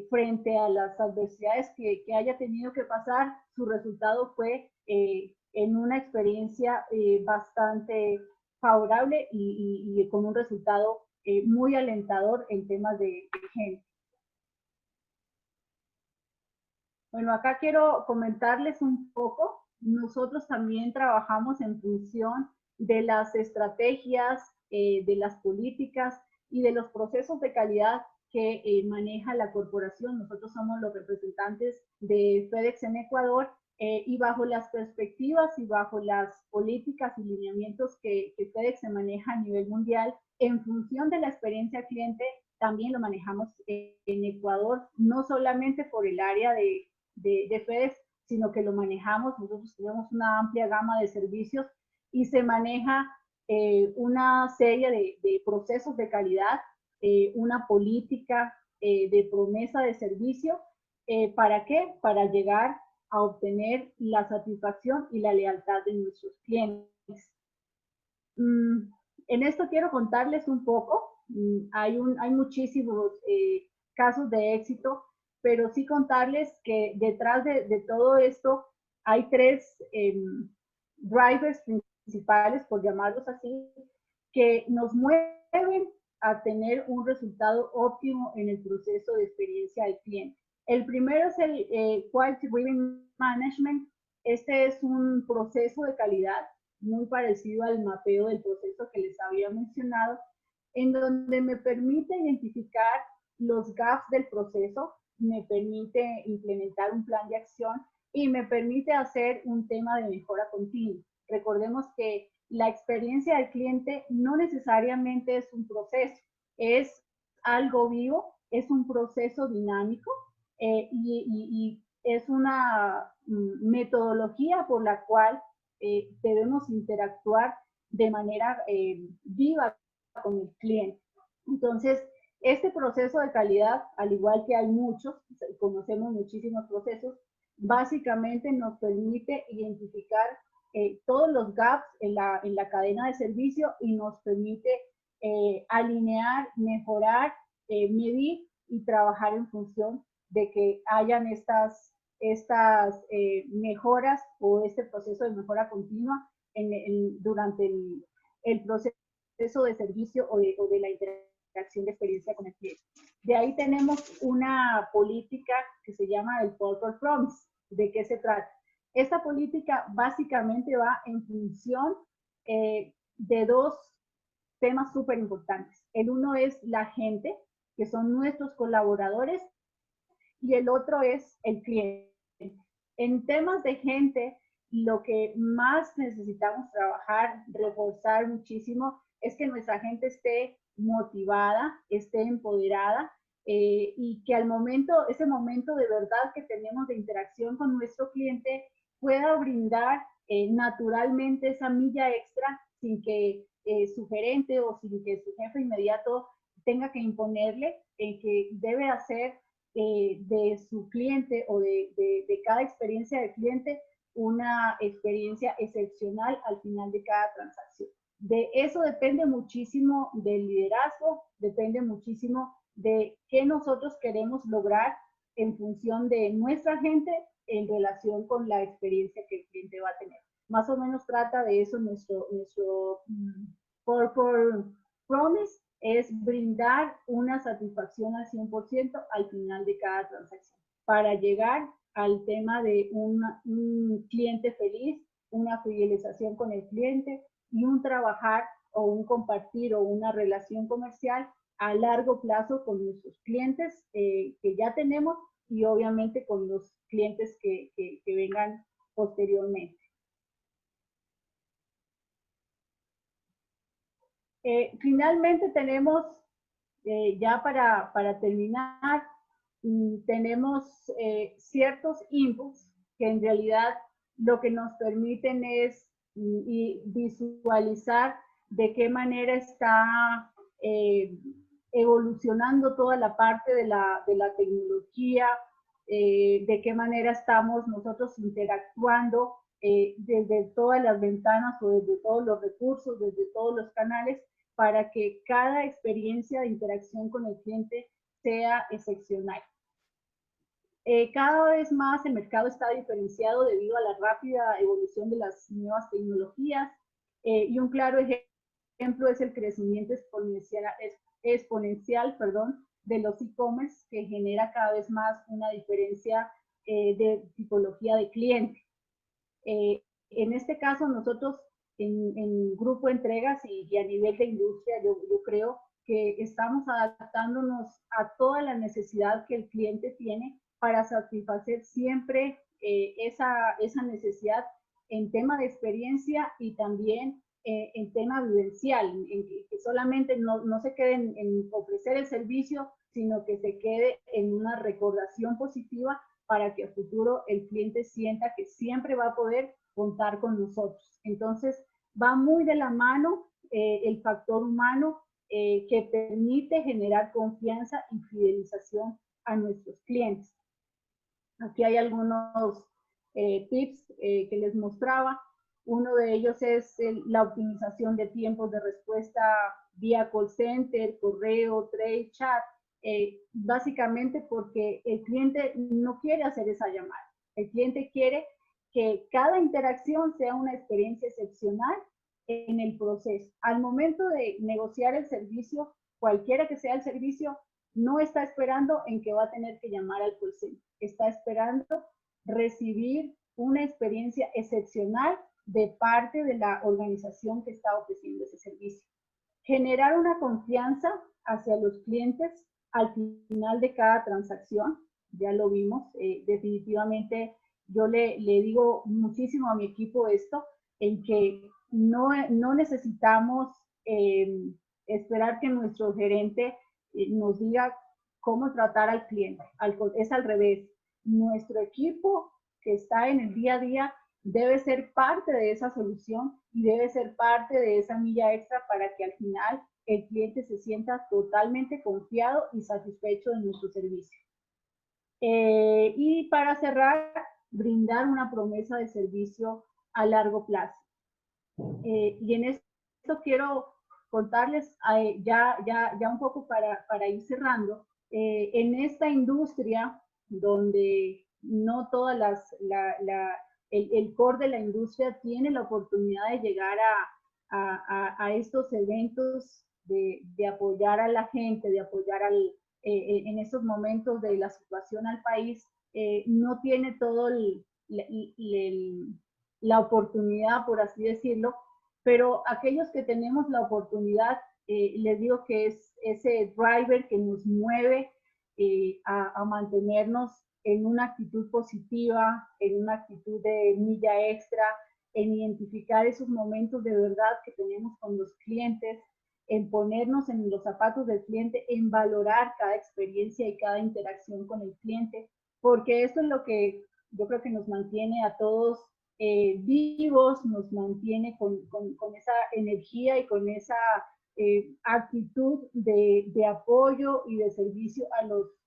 frente a las adversidades que haya tenido que pasar. Su resultado fue en una experiencia bastante favorable y con un resultado muy alentador en temas de gente. Bueno, acá quiero comentarles un poco. Nosotros también trabajamos en función de las estrategias, de las políticas y de los procesos de calidad que maneja la corporación. Nosotros somos los representantes de FedEx en Ecuador, y bajo las perspectivas y bajo las políticas y lineamientos que FedEx se maneja a nivel mundial, en función de la experiencia cliente, también lo manejamos en Ecuador, no solamente por el área de FedEx, sino que lo manejamos, nosotros tenemos una amplia gama de servicios y se maneja una serie de procesos de calidad, una política de promesa de servicio. ¿Para qué? Para llegar a obtener la satisfacción y la lealtad de nuestros clientes. En esto quiero contarles un poco. Hay muchísimos casos de éxito, pero sí contarles que detrás de todo esto hay tres drivers principales, por llamarlos así, que nos mueven a tener un resultado óptimo en el proceso de experiencia del cliente. El primero es el Quality Driven Management. Este es un proceso de calidad muy parecido al mapeo del proceso que les había mencionado, en donde me permite identificar los gaps del proceso, me permite implementar un plan de acción y me permite hacer un tema de mejora continua. Recordemos que la experiencia del cliente no necesariamente es un proceso, es algo vivo, es un proceso dinámico, y es una metodología por la cual debemos interactuar de manera viva con el cliente. Entonces, este proceso de calidad, al igual que hay muchos, conocemos muchísimos procesos, básicamente nos permite identificar todos los gaps en la cadena de servicio y nos permite alinear, mejorar, medir y trabajar en función de que hayan estas mejoras o este proceso de mejora continua durante el proceso de servicio o de la interacción de experiencia con el cliente. De ahí tenemos una política que se llama el Purple Promise. ¿De qué se trata? Esta política básicamente va en función de dos temas súper importantes. El uno es la gente, que son nuestros colaboradores, y el otro es el cliente. En temas de gente, lo que más necesitamos trabajar, reforzar muchísimo, es que nuestra gente esté motivada, esté empoderada, y que al momento, ese momento de verdad que tenemos de interacción con nuestro cliente, pueda brindar naturalmente esa milla extra sin que su gerente o sin que su jefe inmediato tenga que imponerle, que debe hacer de su cliente o de cada experiencia del cliente una experiencia excepcional al final de cada transacción. De eso depende muchísimo del liderazgo, depende muchísimo de qué nosotros queremos lograr en función de nuestra gente en relación con la experiencia que el cliente va a tener. Más o menos trata de eso nuestro Corporate Promise, es brindar una satisfacción al 100% al final de cada transacción, para llegar al tema de un cliente feliz, una fidelización con el cliente y un trabajar o un compartir o una relación comercial a largo plazo con nuestros clientes que ya tenemos y obviamente con los clientes que vengan posteriormente. Finalmente tenemos, ya para terminar, tenemos ciertos inputs que en realidad lo que nos permiten es visualizar de qué manera está evolucionando toda la parte de la tecnología, de qué manera estamos nosotros interactuando desde todas las ventanas o desde todos los recursos, desde todos los canales, para que cada experiencia de interacción con el cliente sea excepcional. Cada vez más el mercado está diferenciado debido a la rápida evolución de las nuevas tecnologías y un claro ejemplo es el crecimiento exponencial de los e-commerce, que genera cada vez más una diferencia de tipología de cliente. En este caso nosotros en Grupo Entregas y a nivel de industria, yo creo que estamos adaptándonos a toda la necesidad que el cliente tiene para satisfacer siempre esa necesidad en tema de experiencia y también en tema vivencial, en que solamente no se quede en ofrecer el servicio, sino que se quede en una recordación positiva para que a futuro el cliente sienta que siempre va a poder contar con nosotros. Entonces, va muy de la mano el factor humano que permite generar confianza y fidelización a nuestros clientes. Aquí hay algunos tips que les mostraba. Uno de ellos es la optimización de tiempos de respuesta vía call center, correo, trade, chat. Básicamente porque el cliente no quiere hacer esa llamada. El cliente quiere que cada interacción sea una experiencia excepcional en el proceso. Al momento de negociar el servicio, cualquiera que sea el servicio, no está esperando en que va a tener que llamar al call center. Está esperando recibir una experiencia excepcional de parte de la organización que está ofreciendo ese servicio. Generar una confianza hacia los clientes al final de cada transacción, ya lo vimos, definitivamente yo le digo muchísimo a mi equipo esto, en que no necesitamos esperar que nuestro gerente nos diga cómo tratar al cliente, es al revés. Nuestro equipo que está en el día a día debe ser parte de esa solución y debe ser parte de esa milla extra para que al final el cliente se sienta totalmente confiado y satisfecho de nuestro servicio. Y para cerrar, brindar una promesa de servicio a largo plazo. Y en esto quiero contarles ya un poco para ir cerrando. En esta industria donde no todas el core de la industria tiene la oportunidad de llegar a estos eventos, de apoyar a la gente, de apoyar en estos momentos de la situación al país, no tiene todo la oportunidad, por así decirlo, pero aquellos que tenemos la oportunidad, les digo que es ese driver que nos mueve a mantenernos en una actitud positiva, en una actitud de milla extra, en identificar esos momentos de verdad que tenemos con los clientes, en ponernos en los zapatos del cliente, en valorar cada experiencia y cada interacción con el cliente, porque eso es lo que yo creo que nos mantiene a todos vivos, nos mantiene con esa energía y con esa actitud de apoyo y de servicio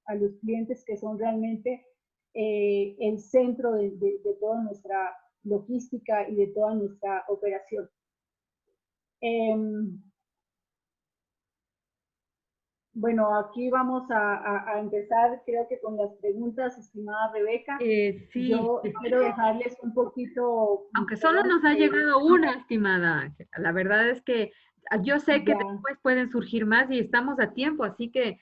a los clientes, que son realmente el centro de toda nuestra logística y de toda nuestra operación. Bueno, aquí vamos a empezar, creo que con las preguntas, estimada Rebeca. Sí. Yo quiero dejarles un poquito... Aunque solo nos ha llegado una, estimada Ángela. La verdad es que yo sé que después pueden surgir más y estamos a tiempo, así que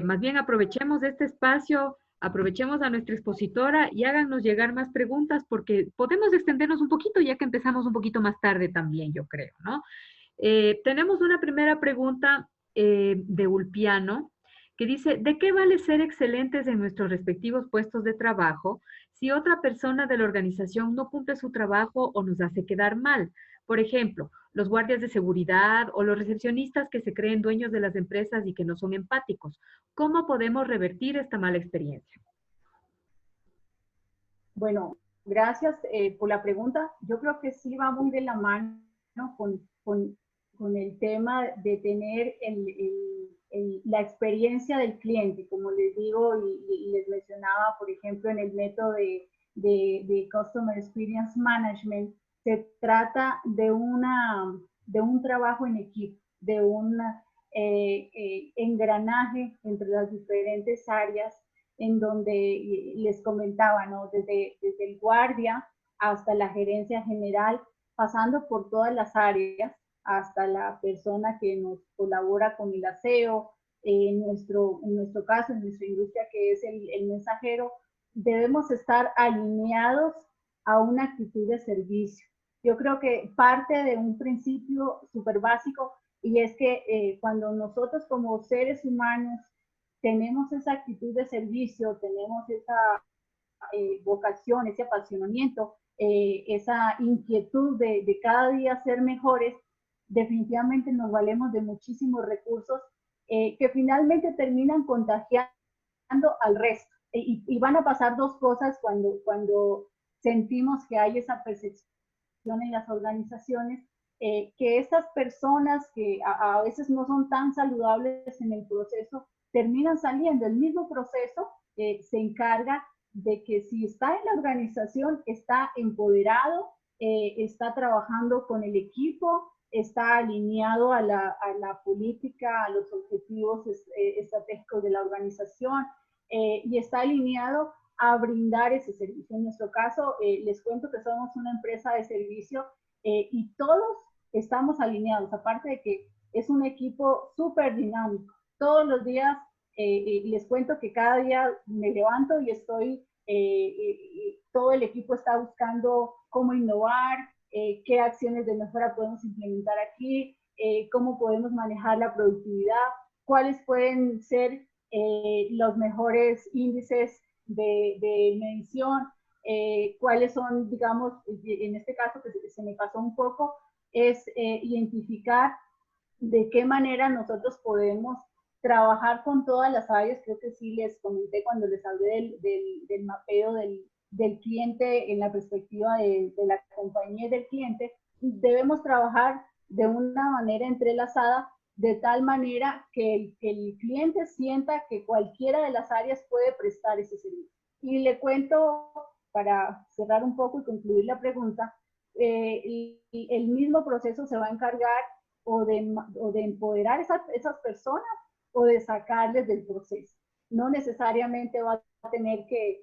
más bien aprovechemos este espacio, aprovechemos a nuestra expositora y háganos llegar más preguntas, porque podemos extendernos un poquito ya que empezamos un poquito más tarde también, yo creo, ¿no? Tenemos una primera pregunta de Ulpiano, que dice, ¿de qué vale ser excelentes en nuestros respectivos puestos de trabajo si otra persona de la organización no cumple su trabajo o nos hace quedar mal? Por ejemplo, los guardias de seguridad o los recepcionistas que se creen dueños de las empresas y que no son empáticos. ¿Cómo podemos revertir esta mala experiencia? Bueno, gracias por la pregunta. Yo creo que sí va muy de la mano con el tema de tener la experiencia del cliente, como les digo y les mencionaba, por ejemplo, en el método de Customer Experience Management, se trata de un trabajo en equipo, de un engranaje entre las diferentes áreas, en donde les comentaba, ¿no? Desde el guardia hasta la gerencia general, pasando por todas las áreas, hasta la persona que nos colabora con el aseo, en nuestro caso, en nuestra industria, que es el mensajero, debemos estar alineados a una actitud de servicio. Yo creo que parte de un principio súper básico, y es que cuando nosotros como seres humanos tenemos esa actitud de servicio, tenemos esa vocación, ese apasionamiento, esa inquietud de cada día ser mejores, definitivamente nos valemos de muchísimos recursos que finalmente terminan contagiando al resto. Y van a pasar dos cosas cuando sentimos que hay esa percepción en las organizaciones, que esas personas que a veces no son tan saludables en el proceso, terminan saliendo. El mismo proceso se encarga de que si está en la organización, está empoderado, está trabajando con el equipo, está alineado a la política, a los objetivos estratégicos de la organización y está alineado a brindar ese servicio. En nuestro caso, les cuento que somos una empresa de servicio y todos estamos alineados, aparte de que es un equipo súper dinámico. Todos los días les cuento que cada día me levanto y estoy, todo el equipo está buscando cómo innovar, qué acciones de mejora podemos implementar aquí, cómo podemos manejar la productividad, cuáles pueden ser los mejores índices de medición, cuáles son, digamos, en este caso que se me pasó un poco, es identificar de qué manera nosotros podemos trabajar con todas las áreas. Creo que sí les comenté cuando les hablé del mapeo del cliente en la perspectiva de la compañía y del cliente. Debemos trabajar de una manera entrelazada, de tal manera que el cliente sienta que cualquiera de las áreas puede prestar ese servicio. Y le cuento, para cerrar un poco y concluir la pregunta, el mismo proceso se va a encargar o de empoderar esas personas o de sacarles del proceso. No necesariamente va a tener que,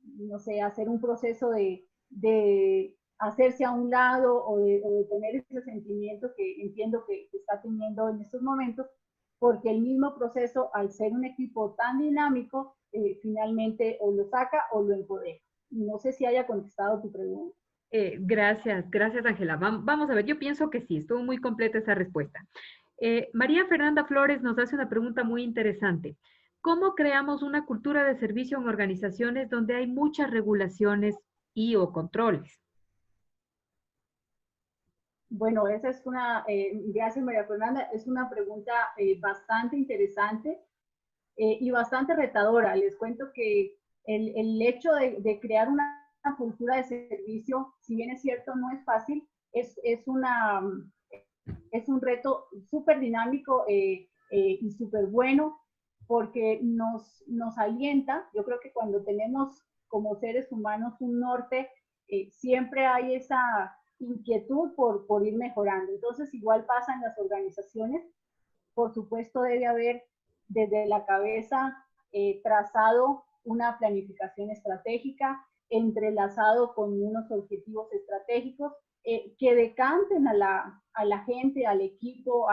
no sé, hacer un proceso de hacerse a un lado o de tener ese sentimiento que entiendo que está teniendo en estos momentos, porque el mismo proceso, al ser un equipo tan dinámico, finalmente o lo saca o lo empodera. No sé si haya contestado tu pregunta. Gracias, Ángela. Vamos a ver, yo pienso que sí, estuvo muy completa esa respuesta. María Fernanda Flores nos hace una pregunta muy interesante. ¿Cómo creamos una cultura de servicio en organizaciones donde hay muchas regulaciones y o controles? Bueno, esa es una, gracias María Fernanda, es una pregunta bastante interesante y bastante retadora. Les cuento que el hecho de crear una cultura de servicio, si bien es cierto, no es fácil, es un reto súper dinámico y súper bueno porque nos alienta. Yo creo que cuando tenemos como seres humanos un norte, siempre hay esa inquietud por ir mejorando. Entonces, igual pasa en las organizaciones. Por supuesto, debe haber desde la cabeza trazado una planificación estratégica, entrelazado con unos objetivos estratégicos que decanten a la gente, al equipo,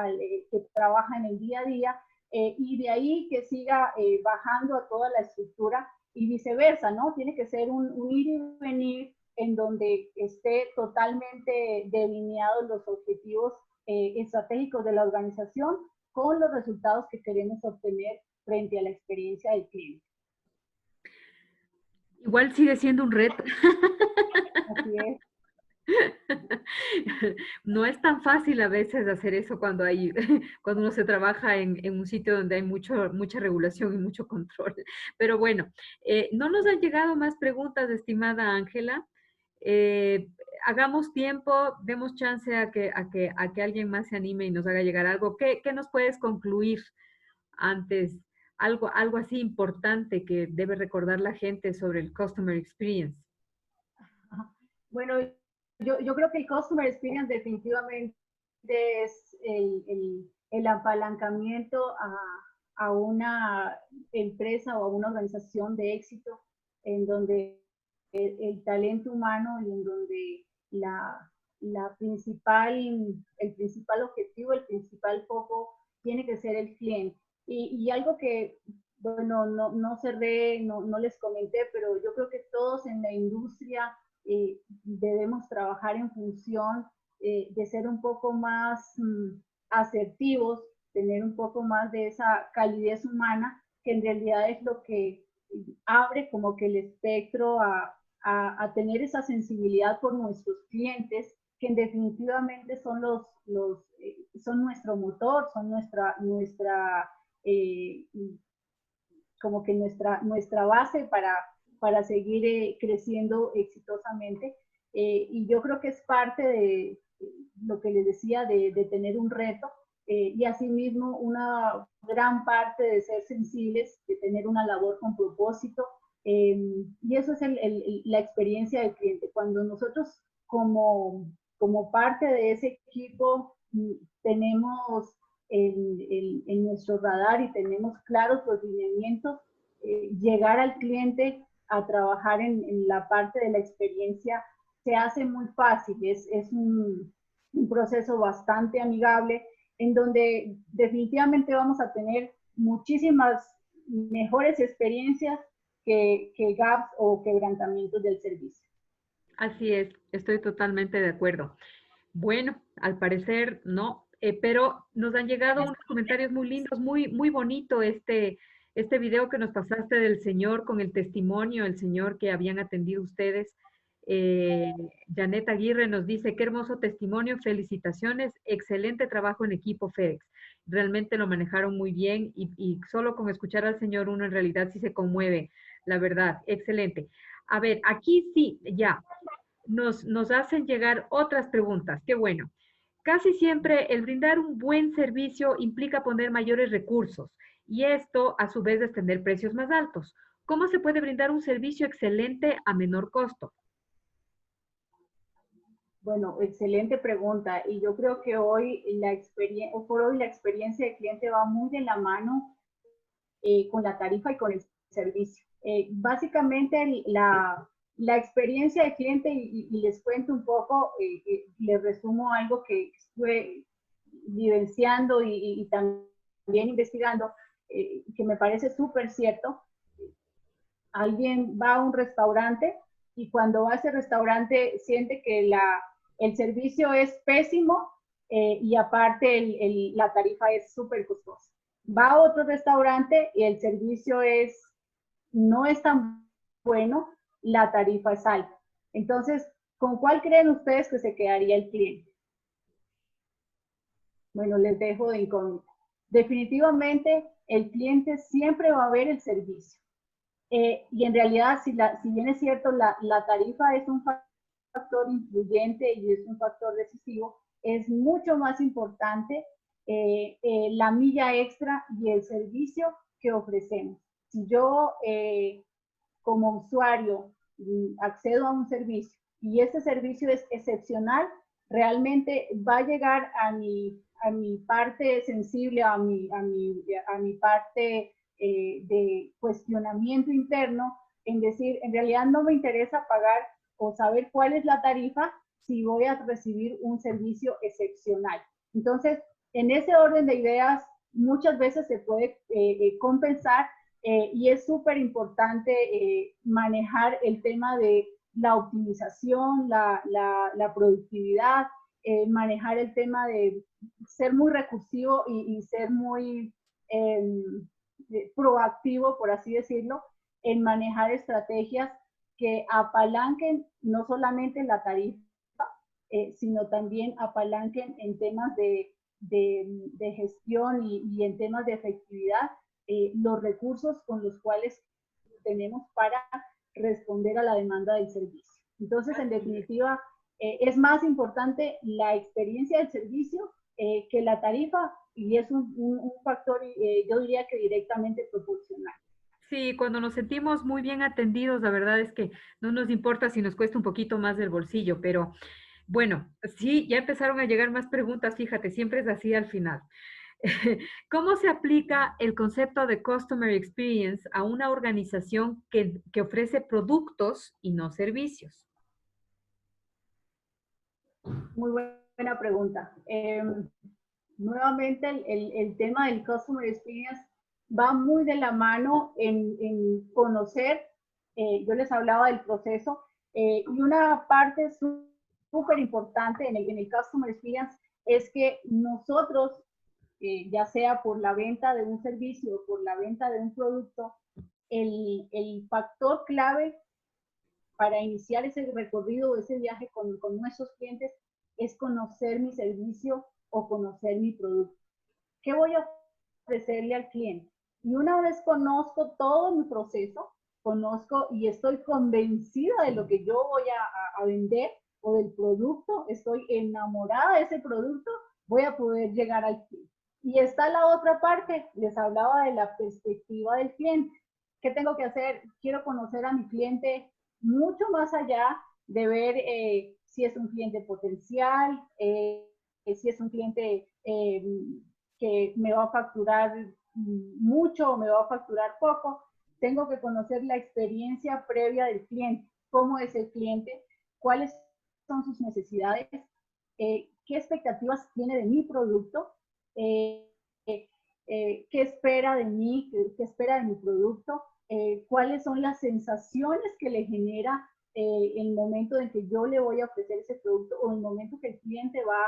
que trabaja en el día a día, y de ahí que siga bajando a toda la estructura y viceversa, ¿no? Tiene que ser un ir y venir en donde esté totalmente delineados los objetivos estratégicos de la organización con los resultados que queremos obtener frente a la experiencia del cliente. Igual sigue siendo un reto. Así es. No es tan fácil a veces hacer eso cuando cuando uno se trabaja en un sitio donde hay mucha regulación y mucho control. Pero bueno, no nos han llegado más preguntas, estimada Ángela. Hagamos tiempo, demos chance a que alguien más se anime y nos haga llegar algo. ¿Qué nos puedes concluir antes? Algo así importante que debe recordar la gente sobre el Customer Experience. Bueno, yo creo que el Customer Experience definitivamente es el apalancamiento a una empresa o a una organización de éxito en donde el talento humano y en donde el principal objetivo, el principal foco tiene que ser el cliente. Y algo que, bueno, no cerré, no les comenté, pero yo creo que todos en la industria debemos trabajar en función de ser un poco más asertivos, tener un poco más de esa calidez humana, que en realidad es lo que abre como que el espectro a tener esa sensibilidad por nuestros clientes, que definitivamente son son nuestro motor, son como que nuestra base para seguir creciendo exitosamente. Y yo creo que es parte de lo que les decía de tener un reto y asimismo una gran parte de ser sensibles, de tener una labor con propósito. Y eso es la experiencia del cliente. Cuando nosotros como parte de ese equipo tenemos en nuestro radar y tenemos claros los lineamientos, llegar al cliente a trabajar en la parte de la experiencia se hace muy fácil, es un proceso bastante amigable en donde definitivamente vamos a tener muchísimas mejores experiencias que gaps o quebrantamientos del servicio. Así es, estoy totalmente de acuerdo. Bueno, al parecer no, pero nos han llegado unos comentarios muy lindos, muy bonito este video que nos pasaste del señor con el testimonio, el señor que habían atendido ustedes. Janet Aguirre nos dice, qué hermoso testimonio, felicitaciones, excelente trabajo en equipo FedEx. Realmente lo manejaron muy bien y solo con escuchar al señor uno en realidad sí se conmueve, la verdad, excelente. A ver, aquí sí, ya, nos hacen llegar otras preguntas, qué bueno. Casi siempre el brindar un buen servicio implica poner mayores recursos y esto a su vez es tener precios más altos. ¿Cómo se puede brindar un servicio excelente a menor costo? Bueno, excelente pregunta. Y yo creo que hoy la experiencia del cliente va muy de la mano con la tarifa y con el servicio. Básicamente la experiencia del cliente, y les cuento un poco, les resumo algo que estuve vivenciando y también investigando, que me parece súper cierto. Alguien va a un restaurante y cuando va a ese restaurante siente que el servicio es pésimo y aparte la tarifa es súper costosa. Va a otro restaurante y el servicio no es tan bueno, la tarifa es alta. Entonces, ¿con cuál creen ustedes que se quedaría el cliente? Bueno, les dejo de incógnita. Definitivamente, el cliente siempre va a ver el servicio. Y en realidad, si bien es cierto, la tarifa es un factor influyente y es un factor decisivo, es mucho más importante la milla extra y el servicio que ofrecemos. Si yo como usuario accedo a un servicio y ese servicio es excepcional, realmente va a llegar a mi parte sensible, a mi parte de cuestionamiento interno, en decir, en realidad no me interesa pagar o saber cuál es la tarifa si voy a recibir un servicio excepcional. Entonces, en ese orden de ideas, muchas veces se puede compensar y es súper importante manejar el tema de la optimización, la productividad, manejar el tema de ser muy recursivo y ser muy proactivo, por así decirlo, en manejar estrategias que apalanquen no solamente la tarifa, sino también apalanquen en temas de gestión y en temas de efectividad los recursos con los cuales tenemos para responder a la demanda del servicio. Entonces, en definitiva, es más importante la experiencia del servicio que la tarifa y es un factor, yo diría que directamente proporcional. Sí, cuando nos sentimos muy bien atendidos, la verdad es que no nos importa si nos cuesta un poquito más del bolsillo, pero bueno, sí, ya empezaron a llegar más preguntas, fíjate, siempre es así al final. ¿Cómo se aplica el concepto de Customer Experience a una organización que ofrece productos y no servicios? Muy buena pregunta. Nuevamente, el tema del Customer Experience va muy de la mano en conocer, yo les hablaba del proceso, y una parte súper importante en el Customer Experience es que nosotros, ya sea por la venta de un servicio o por la venta de un producto, el factor clave para iniciar ese recorrido o ese viaje con nuestros clientes es conocer mi servicio o conocer mi producto. ¿Qué voy a ofrecerle al cliente? Y una vez conozco todo mi proceso, conozco y estoy convencida de lo que yo voy a vender o del producto, estoy enamorada de ese producto, voy a poder llegar al cliente. Y está la otra parte, les hablaba de la perspectiva del cliente. ¿Qué tengo que hacer? Quiero conocer a mi cliente mucho más allá de ver si es un cliente potencial, si es un cliente que me va a facturar mucho o me va a facturar poco. Tengo que conocer la experiencia previa del cliente, cómo es el cliente, cuáles son sus necesidades, qué expectativas tiene de mi producto, qué espera de mí, qué espera de mi producto, cuáles son las sensaciones que le genera el momento en que yo le voy a ofrecer ese producto o el momento que el cliente va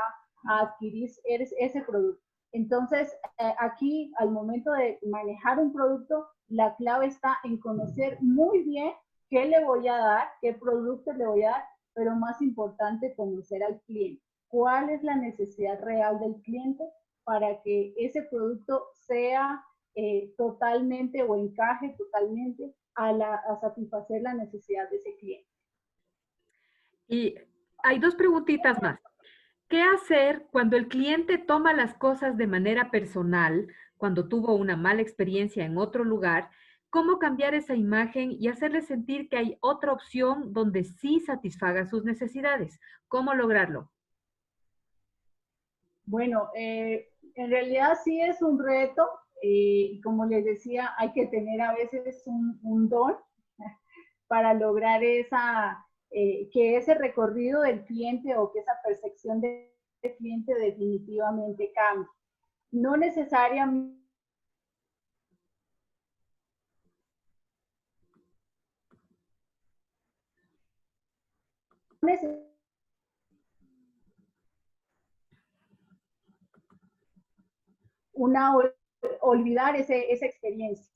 a adquirir ese producto. Entonces, aquí al momento de manejar un producto, la clave está en conocer muy bien qué le voy a dar, qué producto le voy a dar, pero más importante, conocer al cliente. ¿Cuál es la necesidad real del cliente para que ese producto sea totalmente o encaje totalmente a satisfacer la necesidad de ese cliente? Y hay dos preguntitas más. ¿Qué hacer cuando el cliente toma las cosas de manera personal, cuando tuvo una mala experiencia en otro lugar? ¿Cómo cambiar esa imagen y hacerle sentir que hay otra opción donde sí satisfaga sus necesidades? ¿Cómo lograrlo? Bueno, en realidad sí es un reto y como les decía, hay que tener a veces un don para lograr que ese recorrido del cliente o que esa percepción del cliente definitivamente cambie. No necesariamente olvidar esa experiencia,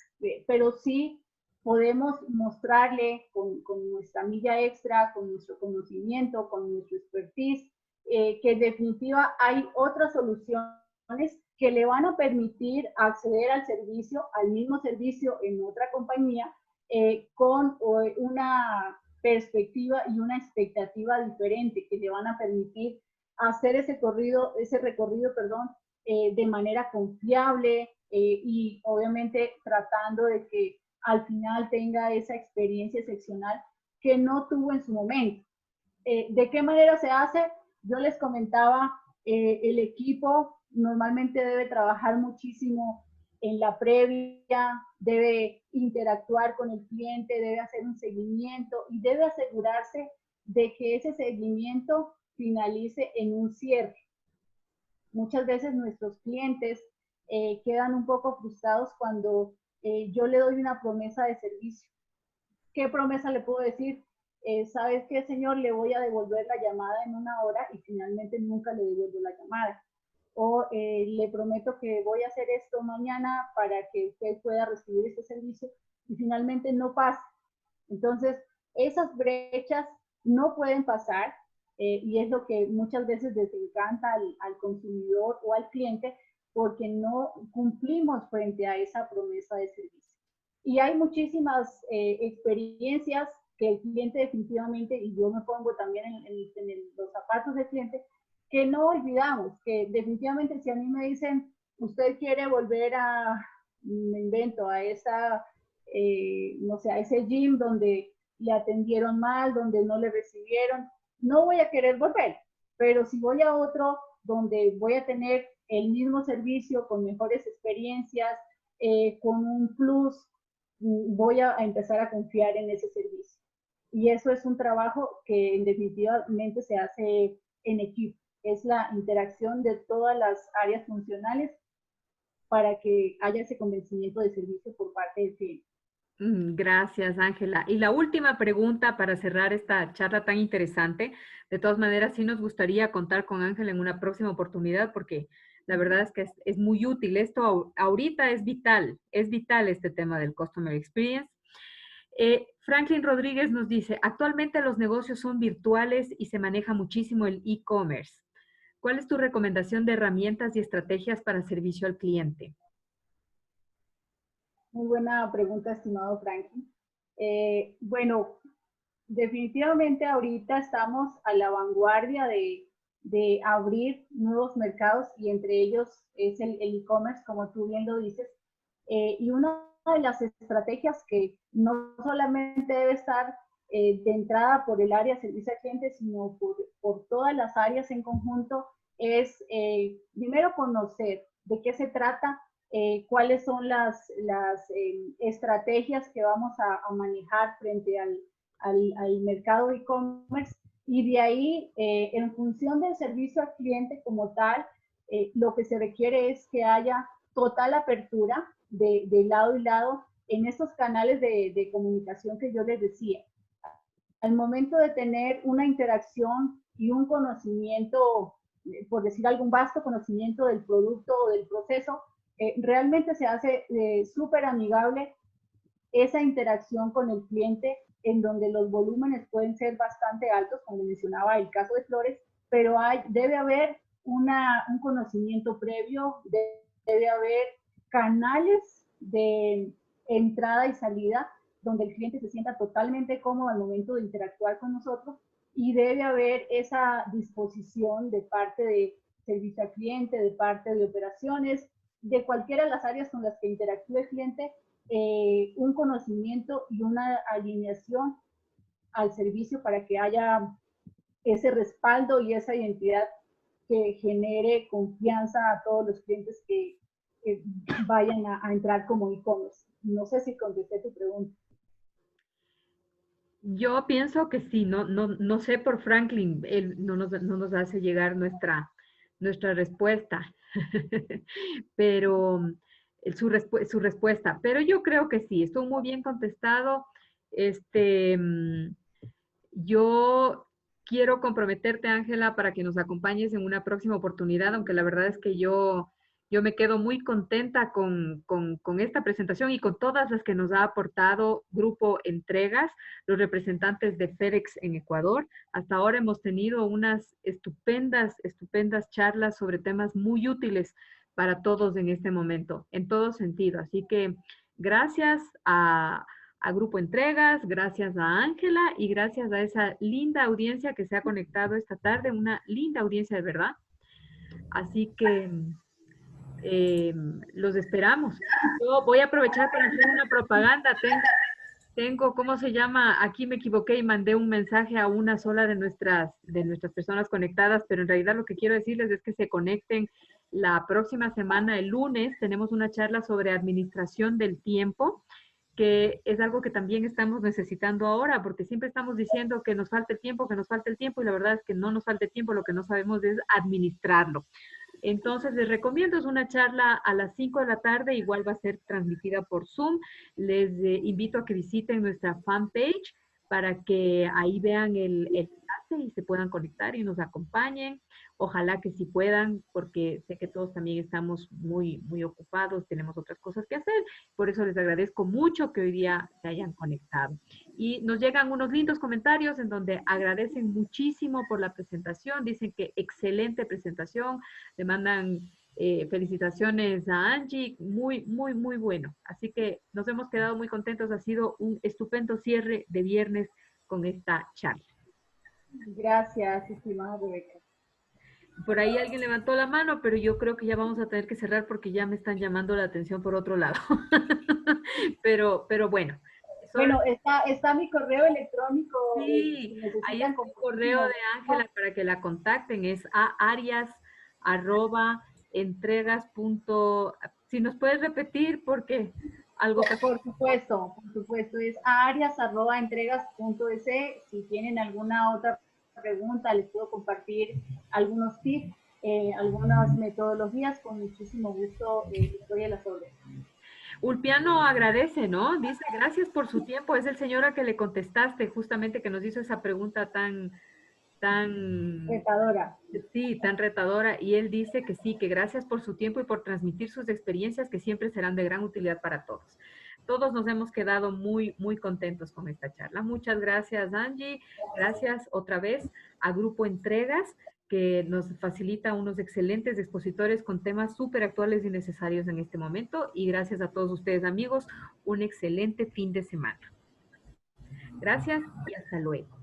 pero sí podemos mostrarle con nuestra milla extra, con nuestro conocimiento, con nuestro expertise, que en definitiva hay otras soluciones que le van a permitir acceder al servicio, al mismo servicio en otra compañía, con una perspectiva y una expectativa diferente, que le van a permitir hacer ese recorrido, de manera confiable, y obviamente tratando de que al final tenga esa experiencia excepcional que no tuvo en su momento. ¿De qué manera se hace? Yo les comentaba, el equipo normalmente debe trabajar muchísimo en la previa, debe interactuar con el cliente, debe hacer un seguimiento y debe asegurarse de que ese seguimiento finalice en un cierre. Muchas veces nuestros clientes quedan un poco frustrados cuando yo le doy una promesa de servicio. ¿Qué promesa le puedo decir? ¿Sabes qué, señor? Le voy a devolver la llamada en 1 hora y finalmente nunca le devuelvo la llamada. O le prometo que voy a hacer esto mañana para que usted pueda recibir este servicio y finalmente no pasa. Entonces, esas brechas no pueden pasar, y es lo que muchas veces desencanta al consumidor o al cliente, porque no cumplimos frente a esa promesa de servicio. Y hay muchísimas experiencias que el cliente definitivamente, y yo me pongo también en los zapatos del cliente, que no olvidamos, que definitivamente si a mí me dicen, usted quiere volver me invento, a esa, no sé, a ese gym donde le atendieron mal, donde no le recibieron, no voy a querer volver, pero si voy a otro donde voy a tener el mismo servicio, con mejores experiencias, con un plus, voy a empezar a confiar en ese servicio. Y eso es un trabajo que definitivamente se hace en equipo. Es la interacción de todas las áreas funcionales para que haya ese convencimiento de servicio por parte del cliente. Gracias, Ángela. Y la última pregunta para cerrar esta charla tan interesante. De todas maneras, sí nos gustaría contar con Ángela en una próxima oportunidad porque la verdad es que es muy útil. Esto ahorita es vital este tema del Customer Experience. Franklin Rodríguez nos dice, actualmente los negocios son virtuales y se maneja muchísimo el e-commerce. ¿Cuál es tu recomendación de herramientas y estrategias para servicio al cliente? Muy buena pregunta, estimado Franklin. Bueno, definitivamente ahorita estamos a la vanguardia de abrir nuevos mercados y entre ellos es el e-commerce, como tú bien lo dices. Y una de las estrategias que no solamente debe estar de entrada por el área de servicio al cliente, sino por todas las áreas en conjunto, es primero conocer de qué se trata, cuáles son las estrategias que vamos a manejar frente al mercado e-commerce, y de ahí, en función del servicio al cliente como tal, lo que se requiere es que haya total apertura de lado y lado en estos canales de comunicación que yo les decía. Al momento de tener una interacción y un conocimiento, por decir algún vasto conocimiento del producto o del proceso, realmente se hace súper amigable esa interacción con el cliente, en donde los volúmenes pueden ser bastante altos, como mencionaba el caso de flores, pero debe haber un conocimiento previo, debe haber canales de entrada y salida donde el cliente se sienta totalmente cómodo al momento de interactuar con nosotros, y debe haber esa disposición de parte de servicio al cliente, de parte de operaciones, de cualquiera de las áreas con las que interactúe el cliente, un conocimiento y una alineación al servicio para que haya ese respaldo y esa identidad que genere confianza a todos los clientes que vayan a entrar como e-commerce. No sé si contesté tu pregunta. Yo pienso que sí, no sé por Franklin, él no nos hace llegar nuestra respuesta, pero su respuesta, pero yo creo que sí, estuvo muy bien contestado. Yo quiero comprometerte, Ángela, para que nos acompañes en una próxima oportunidad, aunque la verdad es que yo Yo me quedo muy contenta con esta presentación y con todas las que nos ha aportado Grupo Entregas, los representantes de FedEx en Ecuador. Hasta ahora hemos tenido unas estupendas charlas sobre temas muy útiles para todos en este momento, en todo sentido. Así que gracias a Grupo Entregas, gracias a Ángela y gracias a esa linda audiencia que se ha conectado esta tarde, una linda audiencia de verdad. Así que los esperamos. Yo voy a aprovechar para hacer una propaganda. Tengo, ¿cómo se llama? Aquí me equivoqué y mandé un mensaje a una sola de nuestras personas conectadas, pero en realidad lo que quiero decirles es que se conecten la próxima semana, el lunes, tenemos una charla sobre administración del tiempo, que es algo que también estamos necesitando ahora, porque siempre estamos diciendo que nos falta el tiempo, que nos falta el tiempo, y la verdad es que no nos falta el tiempo, lo que no sabemos es administrarlo. Entonces, les recomiendo, es una charla a las 5 de la tarde, igual va a ser transmitida por Zoom. Les invito a que visiten nuestra fanpage para que ahí vean el enlace y se puedan conectar y nos acompañen. Ojalá que sí puedan, porque sé que todos también estamos muy ocupados, tenemos otras cosas que hacer. Por eso les agradezco mucho que hoy día se hayan conectado. Y nos llegan unos lindos comentarios en donde agradecen muchísimo por la presentación, dicen que excelente presentación, le mandan felicitaciones a Angie, muy bueno. Así que nos hemos quedado muy contentos, ha sido un estupendo cierre de viernes con esta charla. Gracias, estimada Rebeca. Por ahí alguien levantó la mano, pero yo creo que ya vamos a tener que cerrar porque ya me están llamando la atención por otro lado. pero bueno. Bueno, está mi correo electrónico. Sí, ahí está el correo de Ángela para que la contacten, es aarias@entregas. Si nos puedes repetir, porque algo que... Por supuesto, es aarias@entregas.es. Si tienen alguna otra pregunta, les puedo compartir algunos tips, algunas metodologías, con muchísimo gusto estoy a las órdenes. Ulpiano agradece, ¿no? Dice, gracias por su tiempo. Es el señor a que le contestaste, justamente, que nos hizo esa pregunta tan retadora. Sí, tan retadora. Y él dice que sí, que gracias por su tiempo y por transmitir sus experiencias que siempre serán de gran utilidad para todos. Todos nos hemos quedado muy contentos con esta charla. Muchas gracias, Angie. Gracias otra vez a Grupo Entregas, que nos facilita unos excelentes expositores con temas súper actuales y necesarios en este momento. Y gracias a todos ustedes, amigos. Un excelente fin de semana. Gracias y hasta luego.